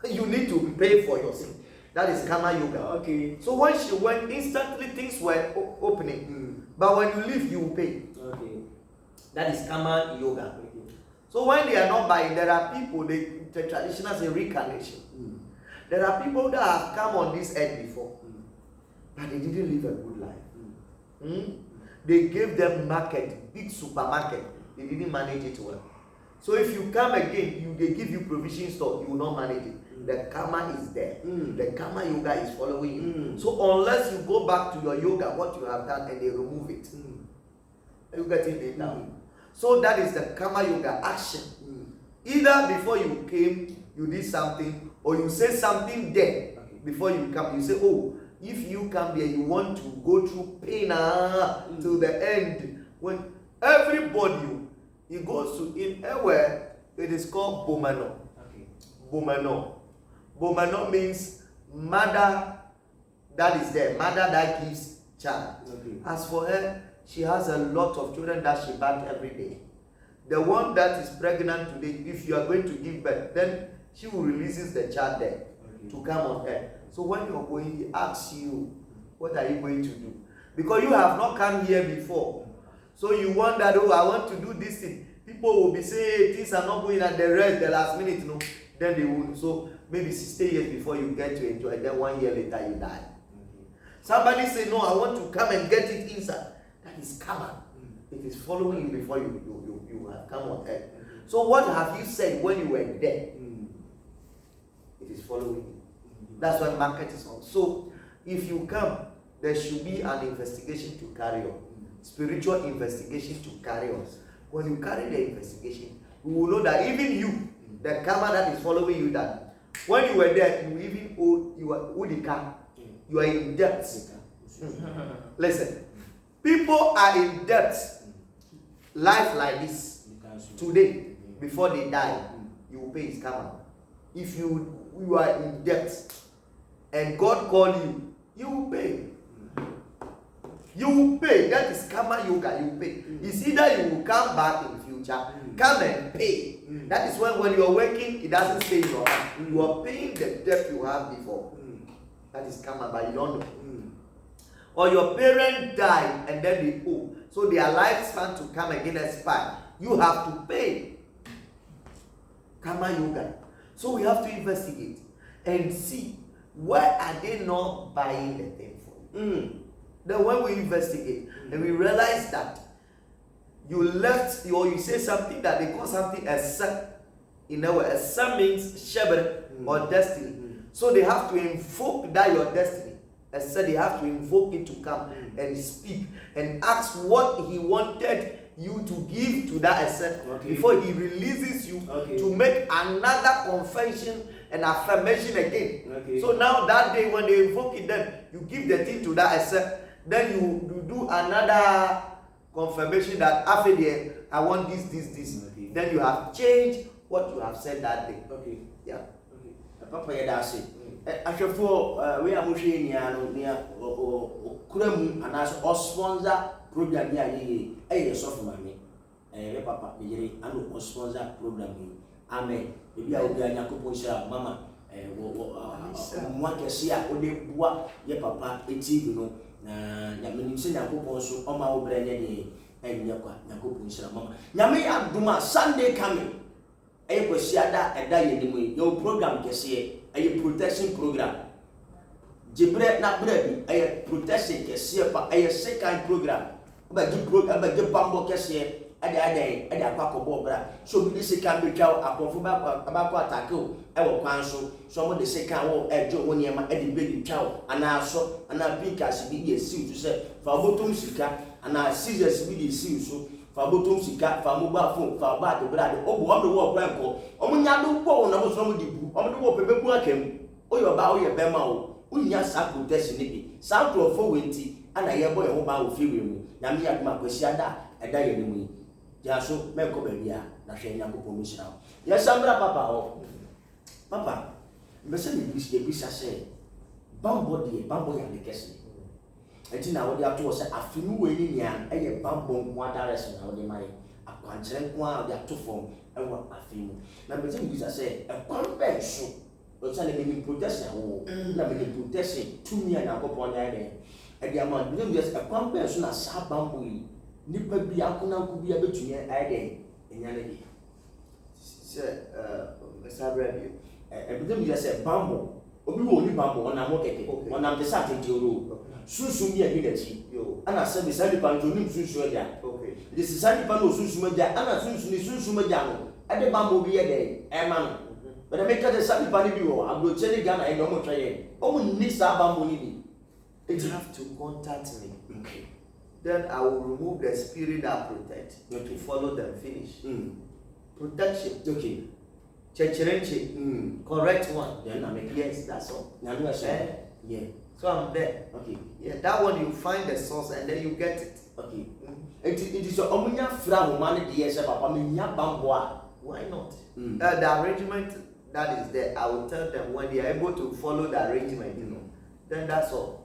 You need to pay for your sin. That is karma yoga. Okay. So when she went, instantly things were opening. But when you leave, you will pay. Okay. That is karma yoga. So when they are not buying, there are people, the traditional say reincarnation. There are people that have come on this earth before, but they didn't live a good life. They gave them market, big supermarket. They didn't manage it well. So if you come again, they give you provision store, you will not manage it. The karma is there. The karma yoga is following you. So unless you go back to your yoga, what you have done, and they remove it. You get it now. So that is the karma yoga action. Either before you came, you did something, or you say something there before you come. You say, oh, if you come there, you want to go through pain till the end. When everybody, it goes to in where it is called Bomano. Bomano. Bomano means mother that is there, mother that gives child. As for her, she has a lot of children that she births every day. The one that is pregnant today, if you are going to give birth, then she will release the child there to come on earth. So when you are going, he asks you, what are you going to do? Because you have not come here before. So you want that, oh, I want to do this thing. People will be saying, hey, things are not going at the rest, the last minute, no. Then they will. So maybe 60 years before you get to enjoy, then 1 year later you die. Somebody say, no, I want to come and get it inside. That is karma. It is following you before you have come on earth. So what have you said when you were there? It is following you. That's why market is on. So if you come, there should be an investigation to carry on. Spiritual investigation to carry on. When you carry the investigation, you will know that even you, the karma that is following you, that when you were there, you even owe the car. You are in debt. Listen, people are in debt. Life like this today, before they die, you will pay his karma. If you are in debt and God called you, you will pay. You will pay. That is karma yoga. You will pay. It's either you will come back in future, come and pay. That is when you are working, it doesn't stay in your hand. You are paying the debt you have before. That is karma, but you don't know. or your parent died and then they owe, so their lifespan to come again expire, you have to pay. Karma yoga. So we have to investigate and see why are they not buying the thing for you. Then when we investigate and we realize that you left or you say something that they call something esa, in a way, esa means shepherd or destiny. So they have to invoke that your destiny. Esa, they have to invoke it to come and speak and ask what he wanted you to give to that esa before he releases you to make another confession and affirmation again. So now that day when they invoke it, then you give the thing to that esa, then you do another confirmation that after the I want this. Then you have changed what you have said that day. Yeah. Papa that's it. Ashefo we are mushi nia no nia kuramu anas o sponsor program ya ye soft mami papa yere anu o sponsor program yi amen ebi a obi anyakopon sha mama mwakesi a ode bua ye papa eti no na nyame se nyakopon so o ma wo bre ne de enye kwa nyakopon sha mama nyame ya duma Sunday coming kwesi ada eda ye ni mu ye program kese a protection program. Jibre na brebi a protection kese pa a second program. Ba gi program ba gi bambo kese ada akwa kobo bra. So bi se kan be twa akofo ba ko attack o e wo kwan so mo de se kan wo ejo wo niema e de be di twa ana so ana pikas bi di esi to se fa botom sika ana scissors bi di esi so fa botom sika fa mobile phone fa ba de bra de obo am de wo kwan ko omunya do wo na bo so mo di bu om de wo pepe bu akam o yo ba o ye be ma o unya sa protection ni bi sa to fo wenti ana ye bo ye ho ba o fi we mu na me ya ma kwesi ada eda ye ni mu ya so me ko ba bia na hwe nya ko pomu shira ya sambra papa o papa me se ni bisa se bambo ya le kesi enti na wo de ato se afinu we ni nia eye bambo nwa direction na wo de mai akwankyere nwa de ato fom ewa afinu na me se ni bisa se ekwan be so o se le me protection wo na me protection tumi na akopon na ene e de ama me bisa ekwan be so na sa bambo yi nipa bi akona nku bi abetumi ayede enya ne di se sabra bi ebide mi say bambo obi wo ni bambo ona mo keke ona me sa tete oro sunsun bi abi dachi yo ana se bi sadi pan joni sunsun aja the sadi pan o sunsun aja ana sunsun aja no ade bambo bi ye de e ma no but make the sadi pan bi wo abro chele Ghana e no mo twaye o mo ni sa bambo ni bi you have to contact me. Okay. Then I will remove the spirit that protect. To follow them, finish. Protection. Okay. Checherenche. Correct one. Then I make yes, that's all. Yeah. So I'm there. Okay. Yeah, that one you find the source and then you get it. Okay. It is so omunya fra wo man de yes papa me nya bamboa. Why not? The arrangement that is there, I will tell them when they are able to follow the arrangement, you know. Then that's all.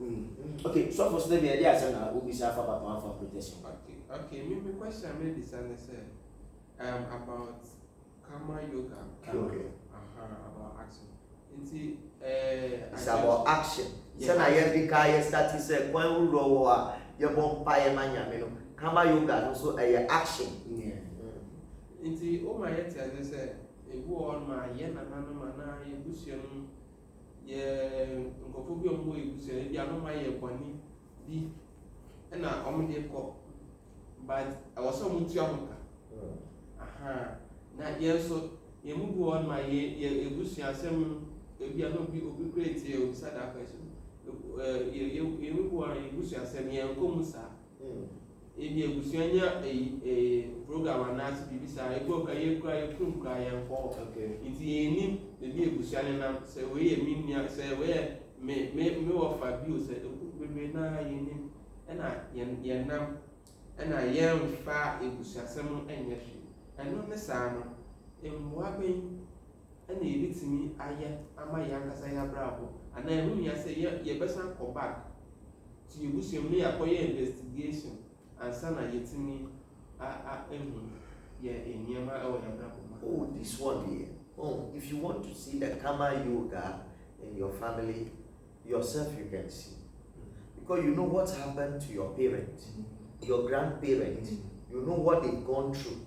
Okay, so for the idea say na obi say papa for protection. Okay, me question maybe say about karma yoga. Okay. About action. It's about action. Say na ye kai start say when we roll your bon paye manya me no. Karma yoga no so action. Yeah. Inti o ma yet say e go on ma ye na na ye busua no ye nkofo bi omwo egusua bi anoma ye kwani bi na omde ko but awoso mutu amuka na ye so ye mugu on ma ye egusua asem ebi anobi obi create obi sada question ye mugu on egusua asem ye nkomusa ebi egusua nya program anasi bibisa ego ka ye kura ye kura ye nko nti ye ni ebi egusua ne nam se we ye minia se we me wo fa bio se bebe na ye ni ye nam na ye mfa egusua sem enye hwe eno ne sa no emwa ben na ebitimi aya ama ya nkasa ya bravo ana ehunu ya se ye besan ko back ti egusua mu ya ko ye investigation ansana yetimi oh, this one here. Oh, if you want to see the karma yoga in your family, yourself you can see. because you know what's happened to your parents, your grandparents. You know what they've gone through.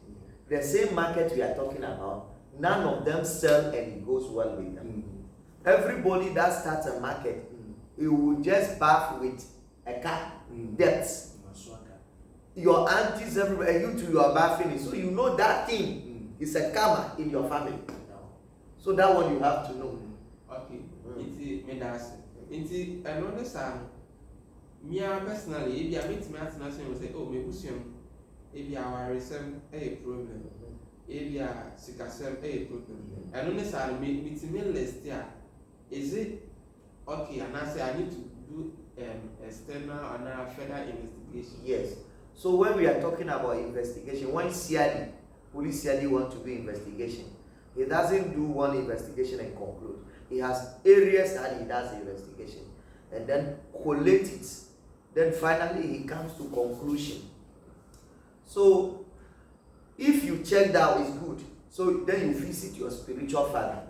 The same market we are talking about, none of them sell and it goes well with them. Everybody that starts a market, it will just bath with a car, debts. Your aunties everywhere, you too, you are bathing it. So you know that thing is a karma in your family. So that one you have to know. Okay. It's another son. Me personally, if you meet me at national, say, oh, me if you are recent a problem, if you are sick as a problem. And only say meet me list here. Is it okay? And I say I need to do external and further investigation. Yes. So when we are talking about investigation, when CID, police CID want to do investigation, he doesn't do one investigation and conclude. He has areas that he does the investigation and then collate it. Then finally he comes to conclusion. So if you check that is good, so then you visit your spiritual father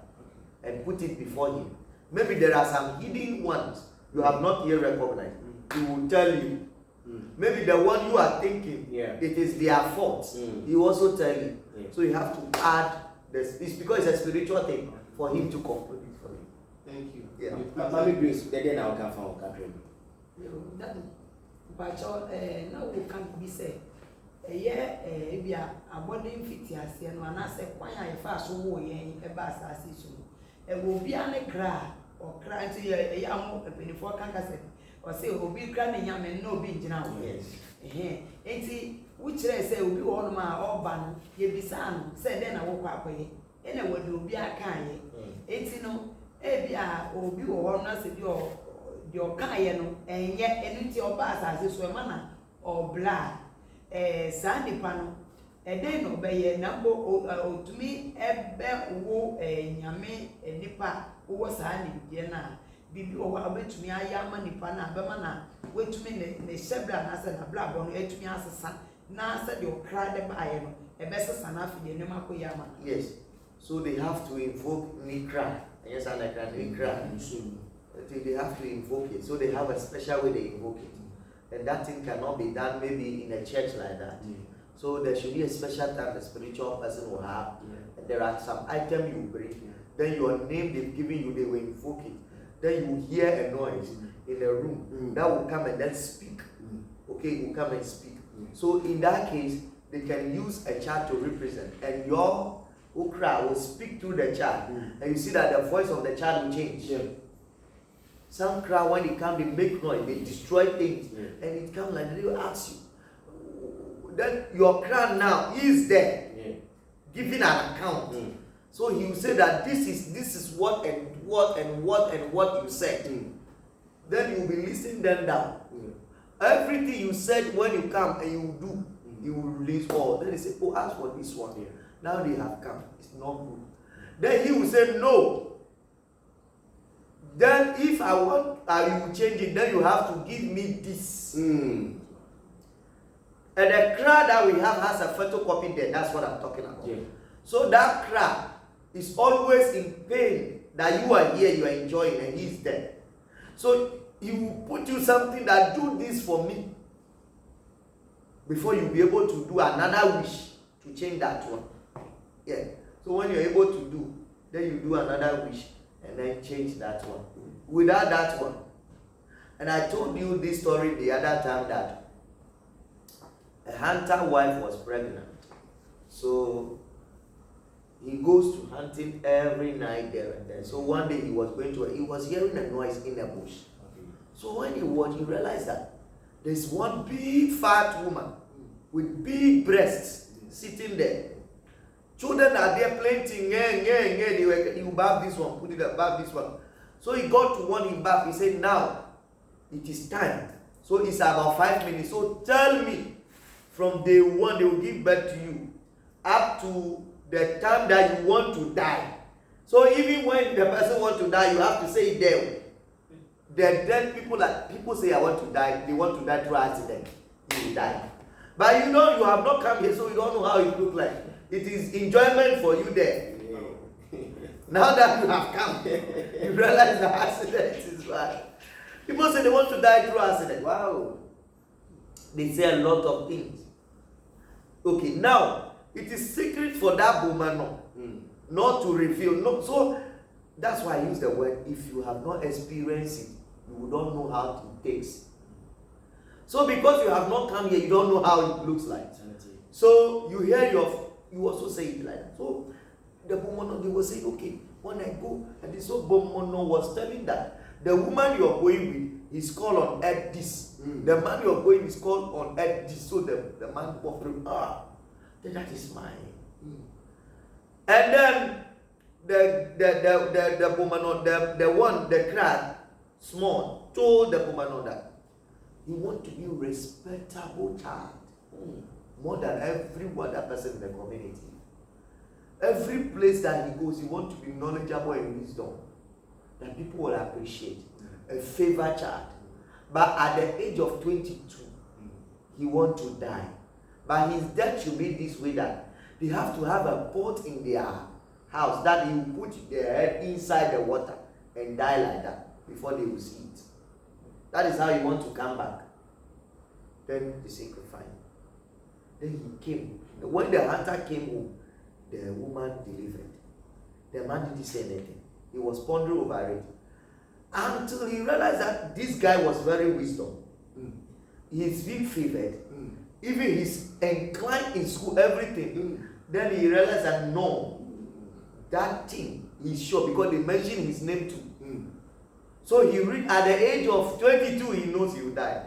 and put it before him. Maybe there are some hidden ones you have not yet recognized. He will tell you. Maybe the one you are thinking, it is their fault. He will also tell you. So you have to add this. It's because it's a spiritual thing for him to conclude it for you. Thank you. Yeah. Mommy Grace, then I'll come from Catherine. But now we can't be said. If you are aboarding 50 years, and when I say, why I fast away a bus as it will be an cry or cry to a young before cancer. Or say, will be crying young and no being now. Yes. And which I say will be all my urban, ye be son, said then I woke up away. And I would be a kind. Ain't no, Ebia or be or not your kind, and yet and your bass as this woman or blood. Sandy panel, a day no bay a number to me, a bear wo a yame a nipper who was handy, Yena. Bibi or wait to me, I am manipana, Bamana, wait to me, the Shebra as a blab on it to me as a son. Now said your cry the buyer, a best son after the Nemako Yama. Yes. So they have to invoke Nikra. Yes, and I can Nikra. They have to invoke it. So they have a special way they invoke it. And that thing cannot be done maybe in a church like that. So there should be a special time the spiritual person will have. And there are some items you bring. Then your name they've given you, they will invoke it. Then you hear a noise in the room that will come and then speak. Okay, will come and speak. So in that case, they can use a child to represent, and your okra will speak through the child, and you see that the voice of the child will change. Some crowd, when they come, they make noise, they destroy things, and it comes like they will ask you. Then your crowd now is there, giving an account. So he will say that this is what and what and what and what you said. Then you will be listening them down. Everything you said when you come and you do, you will release all. Then they say, oh, ask for this one. Now they have come. It's not good. Then he will say, no. Then if I want, I will change it. Then you have to give me this. And the crowd that we have has a photocopy there. That's what I'm talking about. So that crowd is always in pain that you are here, you are enjoying, and he's there. So he will put you something that do this for me before you'll be able to do another wish to change that one. So when you're able to do, then you do another wish and then change that one. Without that one. And I told you this story the other time that a hunter wife was pregnant. So he goes to hunting every night there and there. So one day he was hearing a noise in the bush. So when he realized that there's one big fat woman with big breasts sitting there. Children are there plenty. He will bath this one, put it above this one. So he got to one in bath. He said, now it is time. So it's about 5 minutes. So tell me, from day one they will give birth to you up to the time that you want to die. So even when the person wants to die, you have to say it there. Then people say, I want to die. They want to die through accident. You will die. But you know, you have not come here, so you don't know how it looks like. It is enjoyment for you there. Now that you have come, you realize the accident is bad. People say they want to die through accident. Wow. They say a lot of things. Okay, now it is secret for that woman not to reveal. No, so that's why I use the word. If you have not experienced it, you don't know how it takes. So because you have not come here, you don't know how it looks like. So you hear you also say it like that. So the woman, they will say, okay, when I go, and this old woman was telling that the woman you are going with is called on earth this. The man you are going is called on earth this. So the man walked through, then that is mine. And then the woman, the crowd, small, told the woman that he want to be a respectable child. More than every other person in the community. Every place that he goes, he wants to be knowledgeable and wisdom that people will appreciate. A favored child. But at the age of 22, he wants to die. But his death should be this way that they have to have a pot in their house that he will put their head inside the water and die like that before they will see it. That is how he wants to come back. Then they sacrifice. Then he came. When the hunter came home, the woman delivered. The man didn't say anything. He was pondering over it. Until he realized that this guy was very wisdom. He's being favored. Even he's inclined in school, everything. Then he realized that no, that thing he's sure because they mentioned his name too. So he read at the age of 22, he knows he will die.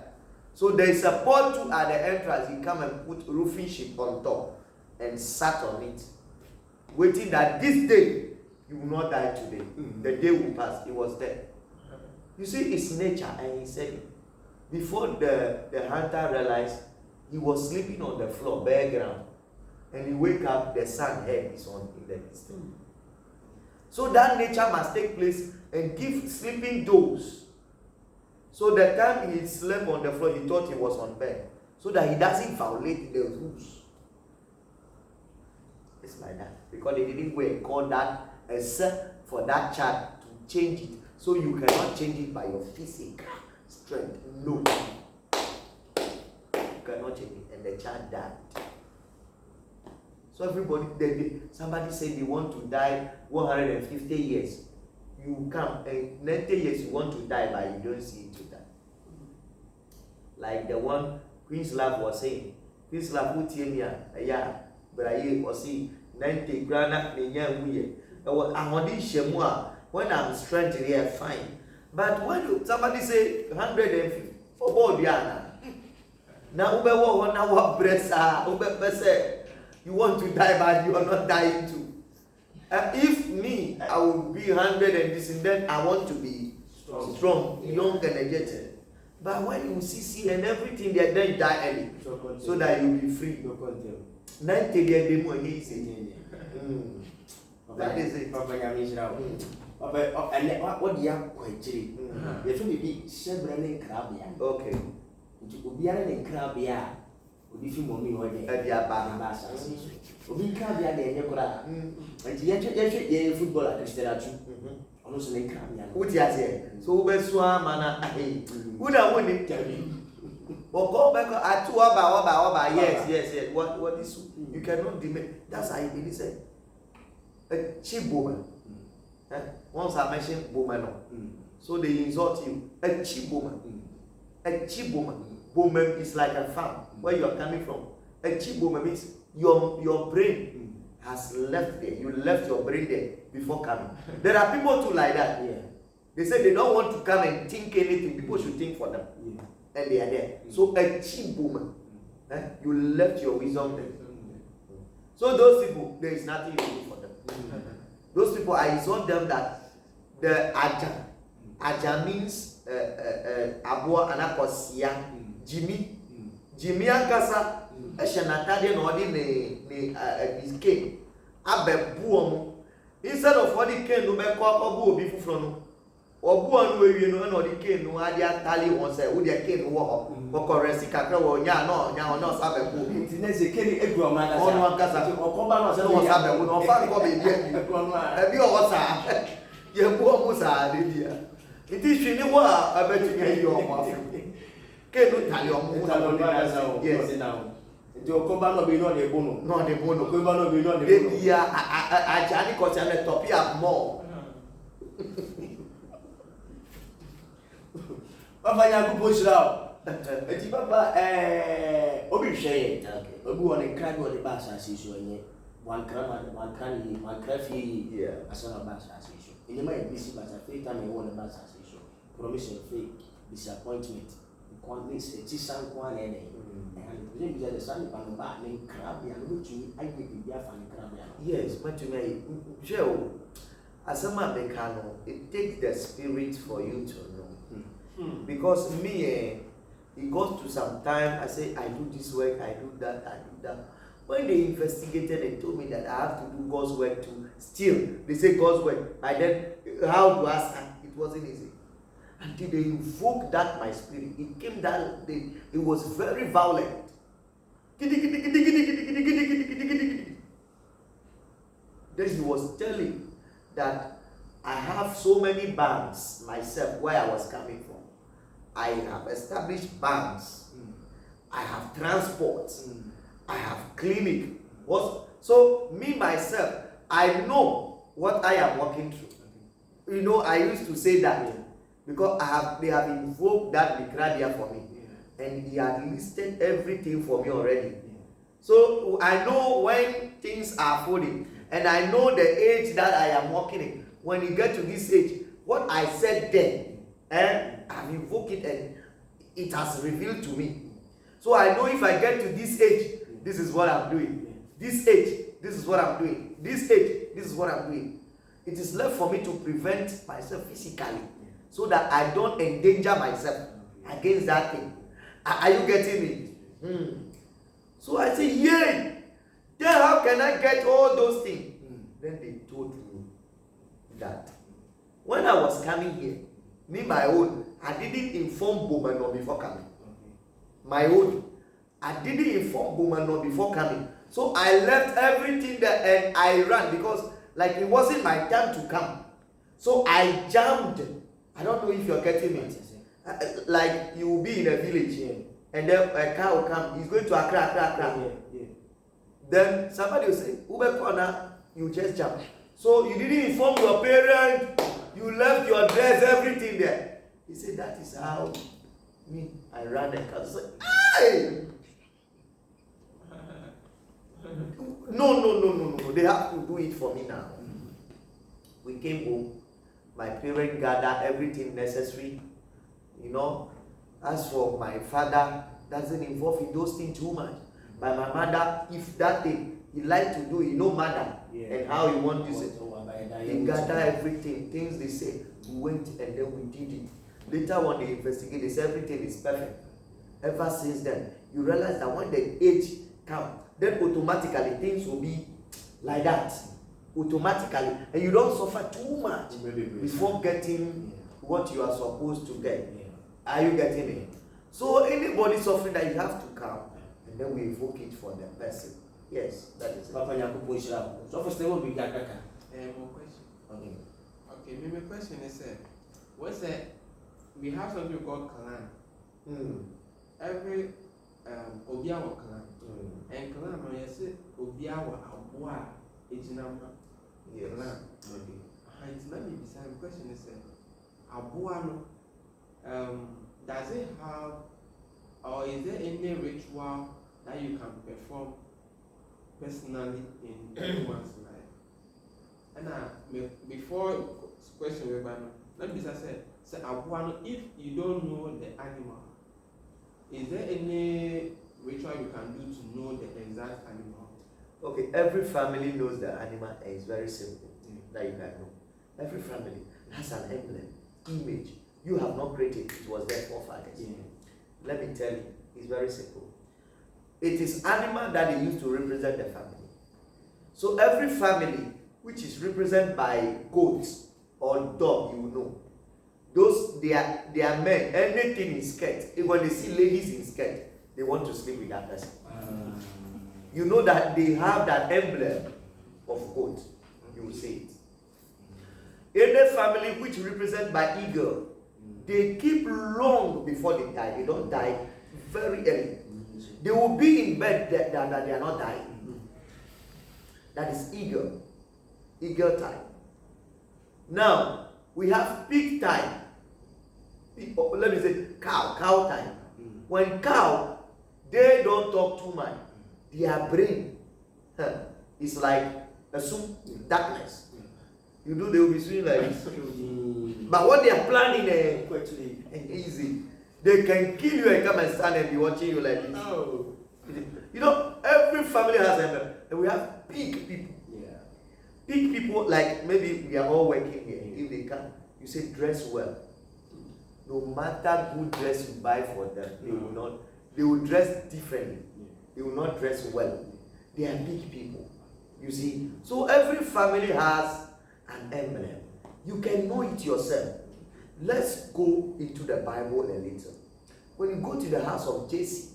So there is a pot too at the entrance. He come and put roofing sheet on top and sat on it, waiting that this day you will not die today. The day will pass. He was there. You see, it's nature, and he said it. Before the hunter realized, he was sleeping on the floor, bare ground, and he wake up, the sun head is on in the distance. So that nature must take place and give sleeping dose. So the time he slept on the floor, he thought he was on bed, so that he doesn't violate the rules. It's like that because they didn't go and call that a set for that child to change it. So you cannot change it by your physical strength. No. You cannot change it. And the child died. So everybody, somebody said they want to die 150 years. You come and 90 years you want to die, but you don't see it to die. Like the one Queen's Love was saying. Queen's Love who tell me, but I was saying 90 grand when I'm strength here, fine. But when somebody say 150 for Bodiana, now you want to die, but you are not dying too. If me, I will be 100 and this, and then I want to be strong, young, energetic. But when you see and everything, then you die early, so that you will be free. 90 years, that is it. And what do you have quite cheap? You should be several crabia. Okay. We are in crabia. We feel mommy or the Abba. We can't be a Yakura. And yet, football at the statue. Also, in crabia. What you say? So, Beswa, Mana, would I want it tell me? Or go back at 2 hours. Yes. What is you cannot demand? That's how it is. A cheap woman. Once I mentioned woman, so they insult you. A cheap woman. A cheap woman. Woman is like a farm where you are coming from. A cheap woman means your brain has left there. You left your brain there before coming. There are people too like that. Yeah. They say they don't want to come and think anything. People should think for them. Yeah. And they are there. So a cheap woman. You left your wisdom there. So those people, there is nothing you do for them. Those people, I insult them that the Aja means Abua Anakosia, Jimmy Ankasa, Eshanatade no ni his cane. Abe buomo. Instead of what he can do, be ko obu from or buon we no the cane no adia tally one say, who their cane wo correct kakra wo nya no sabe bu. It's a cane egu amana. Ono Ankasa. Okoba no say no sabe no fa ko be dia. Ebi o sa. Ye buomo sa de dia. It is she knew I bet you get your wife. Can you tell your yes. The Okoba no be no the bono. No the bono. Okoba no be no the bono. Yeah, I Johnny cause I'm a top here more. Papa ya ku pochira. Eti papa obi hwe. Obi won cry go the bass asisi onye. One crafi asana bass asisi. Ene ma ebisi bass afei time e won the bass asisi. Promise fake disappointment. Convince a chisan kwan ene. And the sun pan back and crab ya no to I make the fan crab. Yes, but to me, Joe, as a man mechano, it takes the spirit for you to know. Because me, it goes to some time, I say, I do this work, I do that, I do that. When they investigated and told me that I have to do God's work too, still, they say God's work. I then, how to ask, it wasn't easy. Until they invoked that my spirit, it came down, it was very violent. Then he was telling that I have so many banks myself where I was coming from. I have established banks. I have transport. I have clinic. So me myself, I know what I am working through. You know, I used to say that because they have invoked that Mikradia for me. And he had listed everything for me already. So I know when things are falling. And I know the age that I am working in. When you get to this age, what I said then, and I've invoked it and it has revealed to me. So I know if I get to this age, this is what I'm doing. This age, this is what I'm doing. This age, this is what I'm doing. It is left for me to prevent myself physically so that I don't endanger myself against that thing. Are you getting me? So I say, yay! Then how can I get all those things? Then they told me that when I was coming here, me my own, I didn't inform Bowman before coming. My own, I didn't inform Bowman before coming. So I left everything there and I ran because like it wasn't my time to come. So I jammed. I don't know if you're getting me. Like you will be in a village and then a car will come. He's going to Accra. Then somebody will say, Ube corner, you just jump. So you didn't inform your parents, you left your dress, everything there. He said, that is how I ran a car. So, hey! No. They have to do it for me now. We came home. My parents gathered everything necessary. You know, as for my father, doesn't involve in those things too much. By my mother, if that thing he like to do, you know, mother and how you want to say. He gather everything, things they say. We went and then we did it. Later when they investigate, they say everything is perfect. Ever since then, you realize that when the age comes, then automatically things will be like that. Automatically. And you don't suffer too much before getting what you are supposed to get. Are you getting it? So anybody suffering that you have to come, and then we invoke it for the person. Yes, that is it. Papa Yaku Pochira. So first will be Yakaka. More question. Okay, my question is we have something called clan. Every Obiawa clan. And clan is Obiawa Abua Ejinama. Yes. Clan. Let me decide. The question is Abuano. Does it have, or is there any ritual that you can perform personally in everyone's life? And before question, let me just say Abuano, if you don't know the animal, is there any ritual you can do to know the exact animal? Okay, every family knows the animal and it's very simple that you can know. Every family has an emblem, image. You have not created it, was their forefathers. Let me tell you, it's very simple. It is animal that they use to represent the family. So every family which is represented by goats or dog, you know, those they are men, anything in skirt. When they see ladies in skirt, they want to sleep with that person. You know that they have that emblem of goat. You will see it. Any family which represented by eagle, They keep long before they die. They don't die very early. They will be in bed that they are not dying. That is eagle time. Now we have pig time. Let me say cow time. When cow, they don't talk too much. Their brain is like a darkness. You do, they will be swinging like this. But what they are planning and easy. They can kill you and come and stand and be watching you like this. Oh. You know, every family has a, and we have pig people. Yeah. Pig people, like maybe we are all working here. If they can, you say dress well. No matter who dress you buy for them, they will not. They will dress differently. They will not dress well. They are big people. You see, so every family has an emblem. You can know it yourself. Let's go into the Bible a little. When you go to the house of Jesse,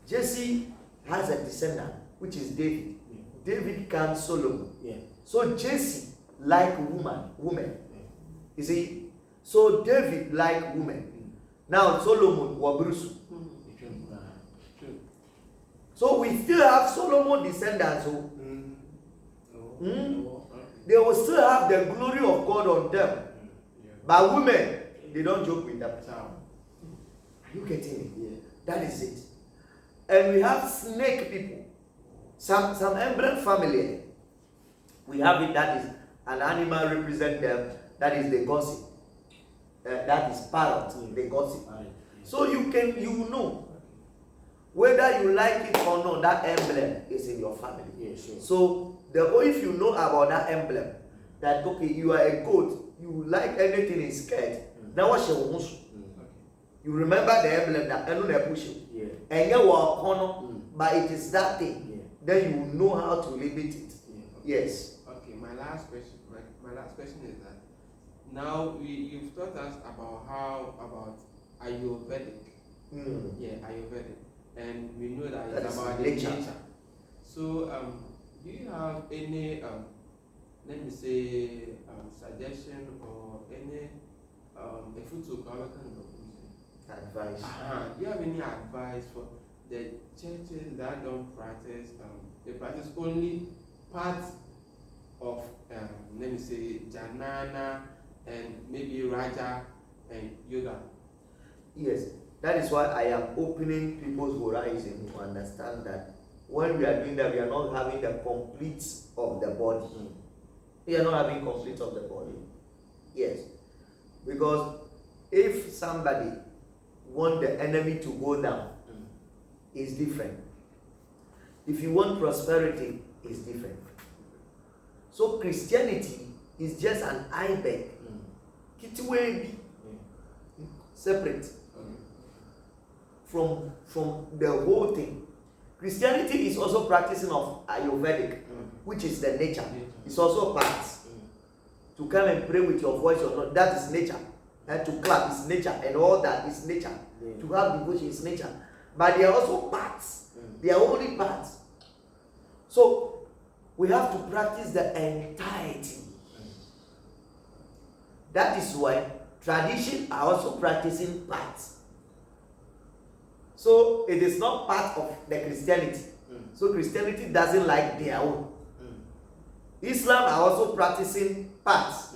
Jesse has a descendant, which is David. David can Solomon. So Jesse like woman. You see, so David like woman. Now Solomon was So we still have Solomon descendants who they will still have the glory of God on them. But women, they don't joke with them. Are you getting it? Yeah. That is it. And we have snake people. Some emblem family. We have it that is an animal represent them. That is the gossip. That is parrot, the gossip. So you know whether you like it or not, that emblem is in your family. Yeah, sure. So if you know about that emblem, that okay, you are a goat, you like anything in skirt. Now what you you remember the emblem that I push it. And you are corner, but it is that thing. Yeah. Then you know how to limit it. Yeah. Okay. Yes. Okay, my last question is that now you've taught us about ayurvedic. Yeah, ayurvedic. And we know that it's about the nature. So do you have any let me say suggestion or any advice? Do you have any advice for the churches that don't practice they practice only parts of let me say Janana and maybe Raja and Yoga? Yes, that is why I am opening people's horizon to understand that when we are doing that, we are not having the complete of the body. We are not having complete of the body. Yes, because if somebody want the enemy to go down, it's different. If you want prosperity, it's different. So Christianity is just an iceberg. Separate from the whole thing. Christianity is also practicing of ayurvedic, which is the nature. It's also parts. To come and pray with your voice or not, that is nature. And to clap is nature, and all that is nature. To have devotion is nature. But they are also parts. They are only parts. So we have to practice the entirety. That is why tradition are also practicing parts. So it is not part of the Christianity. So Christianity doesn't like their own. Islam are also practicing parts.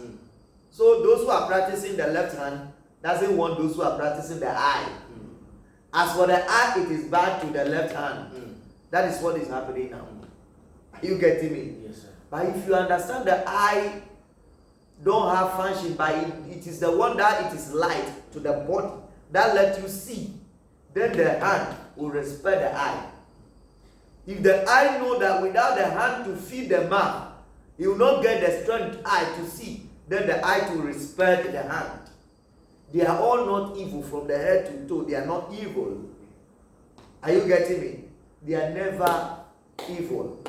So those who are practicing the left hand doesn't want those who are practicing the eye. As for the eye, it is bad to the left hand. That is what is happening now. Are you getting me? Yes, sir. But if you understand the eye don't have function, but it is the one that it is light to the body that lets you see, then the hand will respect the eye. If the eye know that without the hand to feed the mouth, he will not get the strength eye to see, then the eye will respect the hand. They are all not evil from the head to toe. They are not evil. Are you getting me? They are never evil.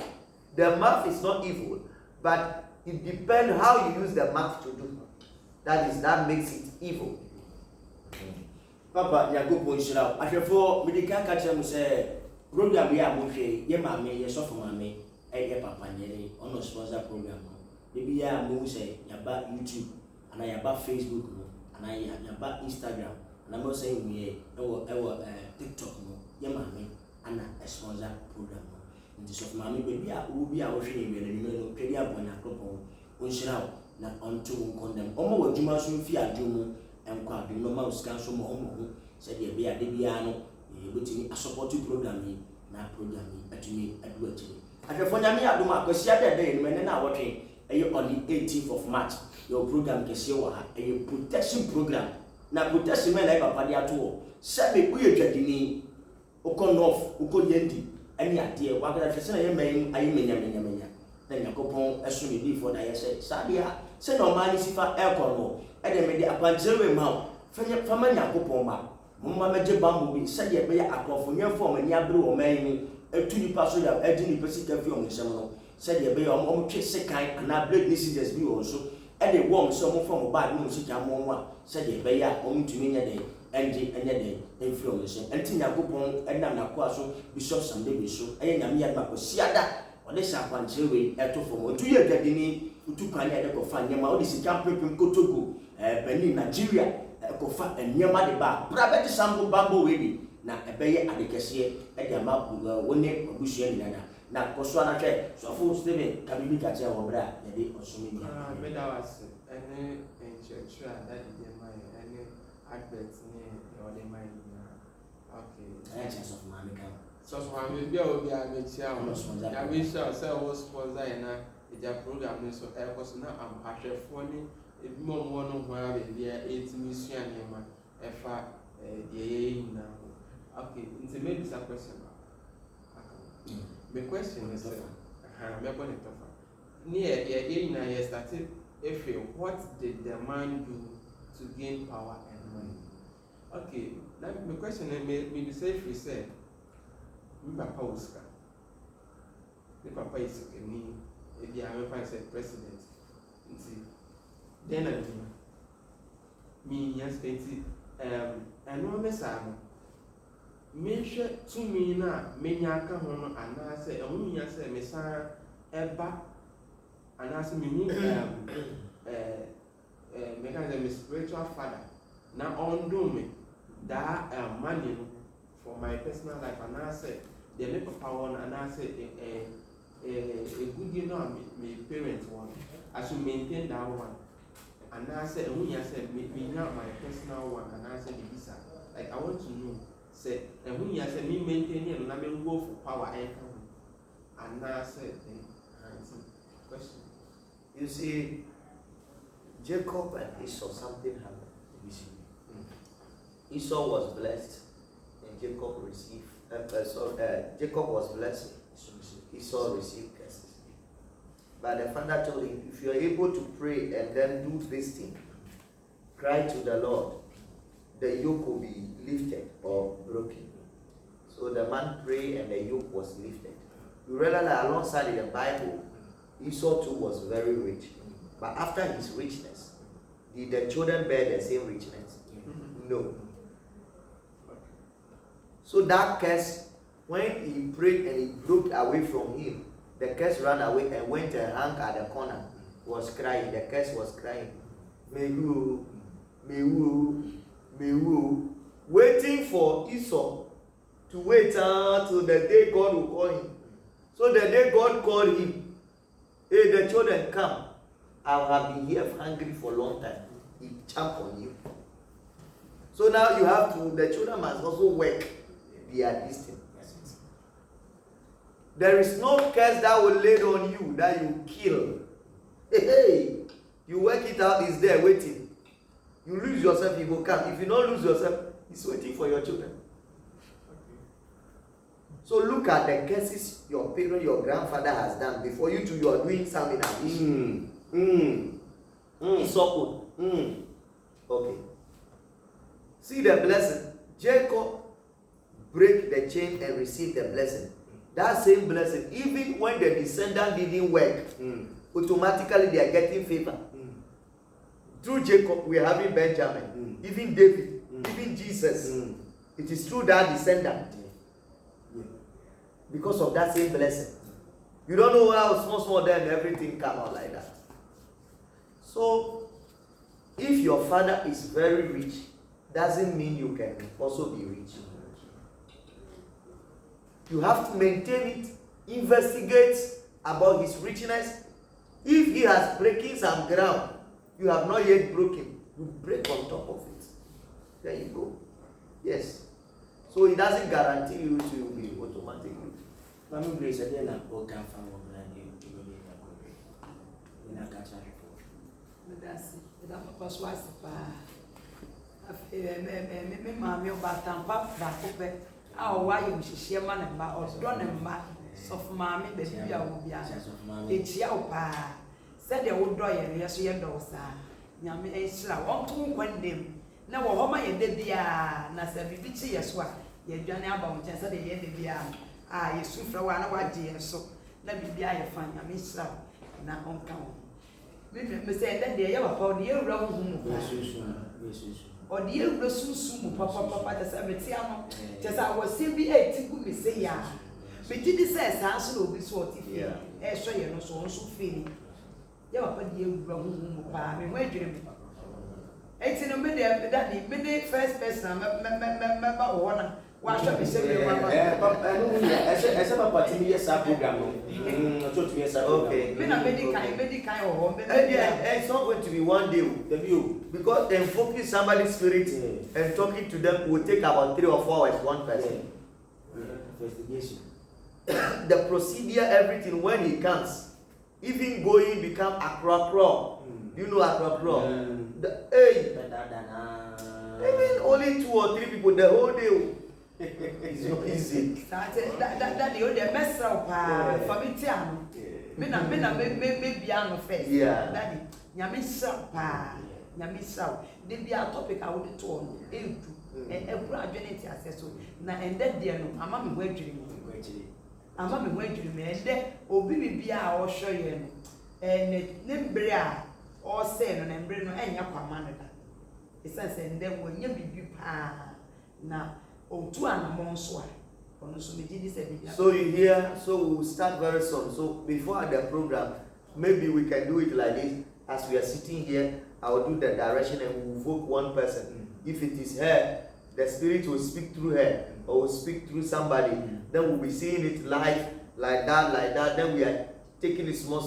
The mouth is not evil, but it depends how you use the mouth to do. That makes it evil. Papa, Yakubu Israel. I for medical catcher will say, program we are moving, ye mammy, ye soft mammy, a papa, ye on a sponsor program. Maybe I move say, about YouTube and I about Facebook. and I yaba Instagram and I'm saying we TikTok no ye maame ana a sponsor program no nti so maame baby a wo bi a wo hwe ne no no twedi abona akropon onhyira na onto condemn omo wadwuma so mfi adwumu enkwa adwum no ma usika so mo ho said ye be ade bia no e betimi a support program yi na program yi atumi adu akiri afefo nyame adom akwasi ade no mene na wotwe on the 18th of March your program kese wa ha protection program na protection me na papa dia to se me uye twadini uko north uko yendi ani ade wa ga twese na ye men ayi menya na yakopon esu ne before da ye say sadia se no man sifa ekọ no e de me de apanjewe ma fama yakopon ma mumma meje bambo bi se de be ya akofo nyefo mani abre o man ni etu nipa so ya edi nipa sika fi o nsem no se de be ya o twe sekan ana blood messages bi o so e de wo so mo from bad no sika mo a se de be ya o mtumi nya de enje de influence enti yakopon enam na kwa so bishop Sunday bi so eye nyame ya ma ko siada ode sa kwanchewe eto fo otu ye gadini utu kan ya de ko fa nyama ode sika pepem kotogo Benin Nigeria ko fa nyama de ba brabeti sambo bambo wedi na ebeye adekese e de ma woni obusu ni na koso na hwe so fo Steven kabibi ka che wo bra ya de osumi ni beda was any ancestral that de my any advert ni ode my okay ancestral of Mamika so we be o be ametia o ya we sure say o sponsor na e program ni so e ko so na ampahwefo ni ebi mo no ho a be ya etimi sua ni ma e fa ye na okay it's a maybe some question the question is me go ni tofa ni ye na ye started if what did the man do to gain power and money okay now the question me say if we say mi papa Oscar mi papa is ni ebi a me find say president nti then me yes enti eno me sa no me hwe tumi na menya aka ho no anase ehunu nya se me sa eba anase me hu me kan say me spiritual father na ondo me that money for my personal life anase the me papa won anase a good you know me parents want I should maintain that one and I said when you said me not my personal one and I said the visa like I want to know say and when you said me maintain it and I mean go for power and I said question you see Jacob and Esau something happened. You see Esau was blessed and Jacob received Jacob was blessed, Esau received curses. But the father told him, if you are able to pray and then do this thing, cry to the Lord, the yoke will be lifted or broken. So the man prayed and the yoke was lifted. You realize that alongside in the Bible, Esau too was very rich. But after his richness, did the children bear the same richness? No. So that curse, when he prayed and it broke away from him, the curse ran away and went and hung at the corner, was crying. The curse was crying. Mewu, mewu, mewu, waiting for Esau to wait till the day God will call him. So the day God called him, hey, the children come. I have been here hungry for a long time. He jumped on you. So now you have to, the children must also work their distance. There is no curse that will lay on you that you kill. Hey, you work it out, it's there waiting. You lose yourself, he will come. If you don't lose yourself, he's waiting for your children. So look at the curses your parent, your grandfather has done before you two. You are doing something addition. Esau. Okay. See the blessing. Jacob break the chain and receive the blessing. That same blessing, even when the descendant didn't work, automatically they are getting favor. Through Jacob, we are having Benjamin, even David, even Jesus. It is through that descendant. Because of that same blessing. You don't know how small then everything come out like that. So, If your father is very rich, doesn't mean you can also be rich. You have to maintain it, investigate about his richness. If he has breaking some ground, you have not yet broken, you break on top of it. There you go. Yes. So it doesn't guarantee you to be automatically. Said they would draw your yes, your dosa. Yammy a slow, on to one them. Now, what my dead dear, Nasa Bibichi, yes, what? Ye Johnny Abon, just said the end of the ah, you soon for 1 hour, dear, so let me be a fine, I miss slow, now on count. Me say that they ever called the round or the year soon, papa, the Sabatiano, just I was simply 18 me say, ya. But did says, I will be sort of here, as so you know, so feeling. You are but you wrong, where do you? 18 a minute, that the first person, member one. Why should we say, as a party, yes, I program. Okay. Medical, it's not going to be one day, the view, because then focus somebody's spirit and talking to them will take about 3 or 4 hours, one person. Investigation. The procedure, everything, when he comes, even going become acro. You know acro. Even only 2 or 3 people the whole day. It's not easy. That the other mess up for me, Tiano. Maybe I'm face. Yeah. Daddy, Yamisa, Yamisa. They be a topic I would talk. A graduate accessory. Now, and then, dear, I'm a waiting. I'm a waiting, and then, be our show you. And Nimbria or Sen and Breno and Yakamana. It says, and then when you be now. So you hear, so we'll start very soon. So before the program, maybe we can do it like this. As we are sitting here, I will do the direction and we'll vote one person. If it is her, the spirit will speak through her or will speak through somebody. Then we'll be seeing it live, like that. Then we are taking it small.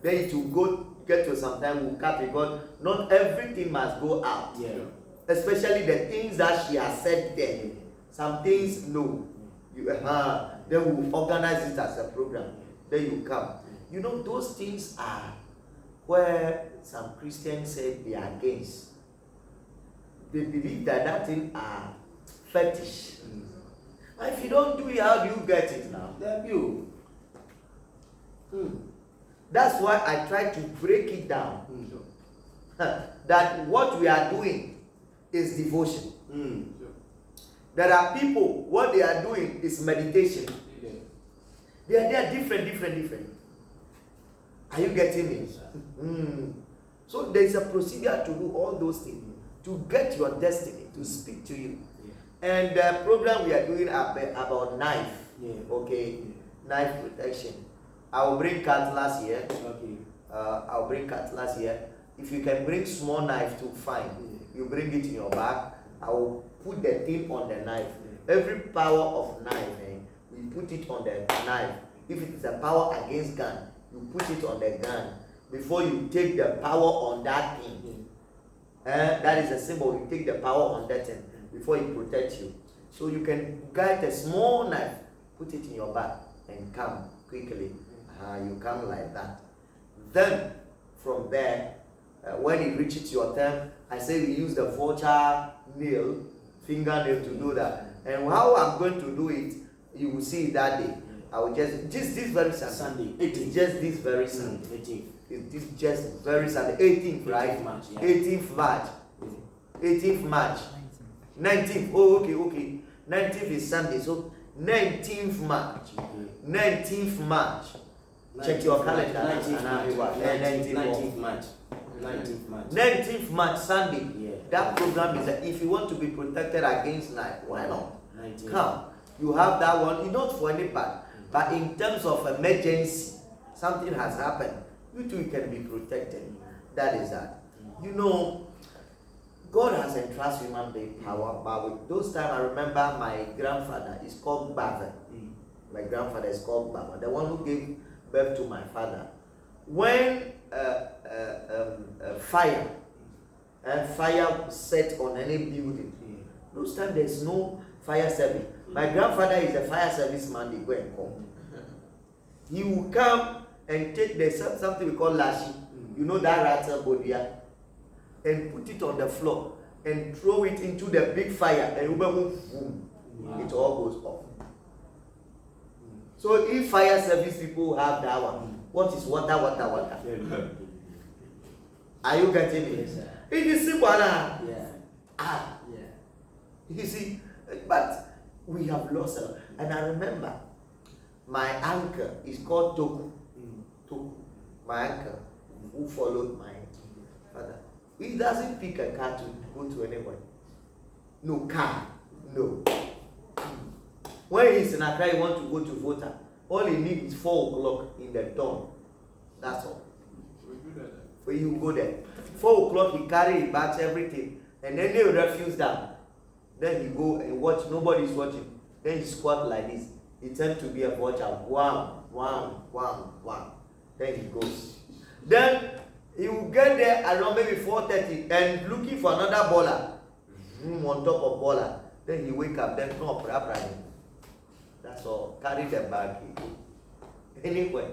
Then it will get to some time, we'll cut it, because not everything must go out. Yeah. Especially the things that she has said there. Some things, no. Then we'll organize it as a program. Then you come. You know, those things are where some Christians say they are against. They believe that thing are fetish. And if you don't do it, how do you get it now? That's you. That's why I try to break it down. That what we are doing is devotion. There are people, what they are doing is meditation. They are different. Are you getting me? So there is a procedure to do all those things, to get your destiny, to speak to you. And the program we are doing about knife, okay, knife protection. I will bring cutlass here. I'll bring cutlass here. If you can bring small knife too, fine. You bring it in your bag. I will put the thing on the knife. Every power of knife, we put it on the knife. If it is a power against gun, you put it on the gun before you take the power on that thing. That is a symbol. You take the power on that thing before it protects you. So you can get a small knife, put it in your bag, and come quickly. You come like that. Then from there, when it reaches your turn, I say we use the vulture nail, fingernail to do that. And how I'm going to do it, you will see that day. I will just this very Sunday. It's just this very Sunday. It's just very Sunday. 18th, right? 18th March. 18th March. 19th. Oh, okay. 19th is Sunday. So 19th March. 19th March. Check your calendar. 19th March. 19th March, Sunday. That program is if you want to be protected against knife, why not? Come. You have that one. It's not for anybody, but in terms of emergency, something has happened. You too can be protected. That is that. You know, God has entrusted human being power, but with those times I remember my grandfather is called Bava. My grandfather is called Bava, the one who gave birth to my father. When fire set on any building, those times there's no fire service. My grandfather is a fire service man. They go and come. He will come and take something we call lashi. You know that rattle bodia, and put it on the floor and throw it into the big fire, and boom, it all goes off. So if fire service people have that one, what is water? Are you getting it? Yes, sir. It is simple. Yeah. You see, but we have lost a lot. And I remember my uncle is called Toku. Toku. My uncle who followed my father. He doesn't pick a car to go to anywhere. No car. No. When he's in Accra, he wants to go to Vota. All he needs is 4 o'clock in the dawn. That's all. When you go there, 4 o'clock he carry his bags, everything, and then they refuse that. Then he go and watch. Nobody's watching. Then he squat like this. He tends to be a watcher. Wow. Then he goes. Then he will get there around maybe 4:30 and looking for another baller. On top of baller. Then he wake up. Then come up. That's all. Carry the bag. He go. Anywhere.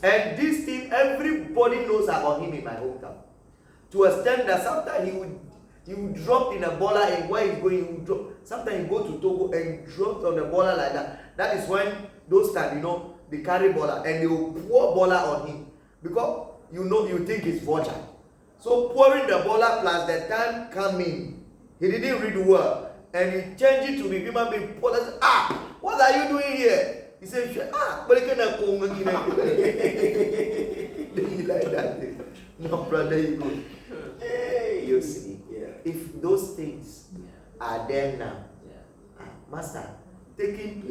And this thing, everybody knows about him in my hometown. To a extent that sometimes he would drop in a baller, and where he's going, he would drop. Sometimes he go to Togo and drop on the baller like that. That is when those times, they carry baller and they will pour baller on him. Because you think it's vulture. So pouring the baller plus the time coming, he didn't read the word. And he changed it to be human being. What are you doing here? He said, but he cannot come like that. No, brother, you go. Hey, you see. Yeah. If those things are there now, master, taking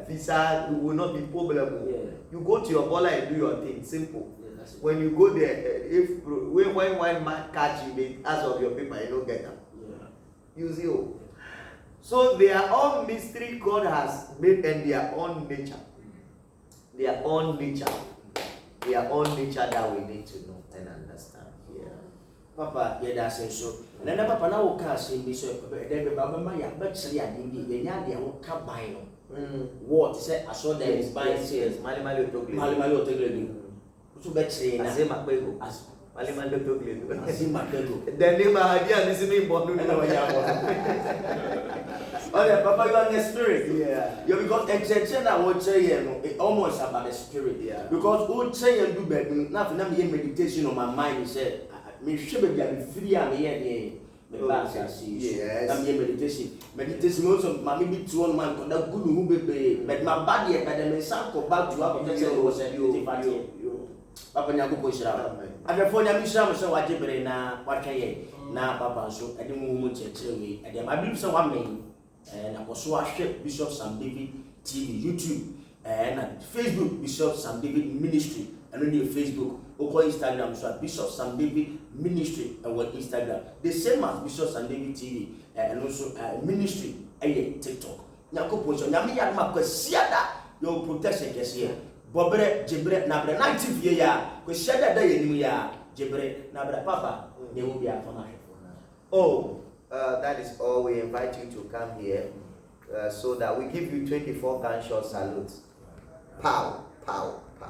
visa will not be problem. Yeah. You go to your baller and do your thing. Simple. Yeah, when you go there, when one man catch you, they ask of your paper, you don't get them. Yeah. You see. So they are all mystery God has made and their own nature. Their own nature. Their own nature that we need to know and understand. Yeah. Papa, that's it. So, and then Papa now can't see me so. Then Baba Maya, but say I didn't get any can't buy no. What say? I saw there is buying sales. Mali Otogledu. So bet say na. Say Makwego. Mali Otogledu. Asi Makwego. The name I had is me born. Okay, Papa, you are in the spirit. Yeah. You because exception I would say it almost about the spirit. Yeah. Because would say and do better. Now, for me, meditation on my mind. He said, "Me should be free and here." Yes. I'm here meditation. Meditation also, my maybe 2 months. That good who be, but my body, but the message about to have a Papa Nyago Koshra. I have found a mission, so I did what can you now, Papa? So I didn't move to and I believe someone may. And I was watching Bishop Sam David TV, YouTube, and Facebook, Bishop Sam David Ministry, and on your Facebook, or Instagram, so Bishop Sam David Ministry, and what Instagram. The same as Bishop Sam David TV, and also Ministry, and TikTok. Now, Yami Yama, Siada, your protection, yes, here. Bobre, Jebre, Nabre, 90 years, because Shada Day in Mia, Jebre, Nabre, Papa, they will be a fanatic. Oh. That is all. We invite you to come here so that we give you 24 gunshot salutes. Pow, pow.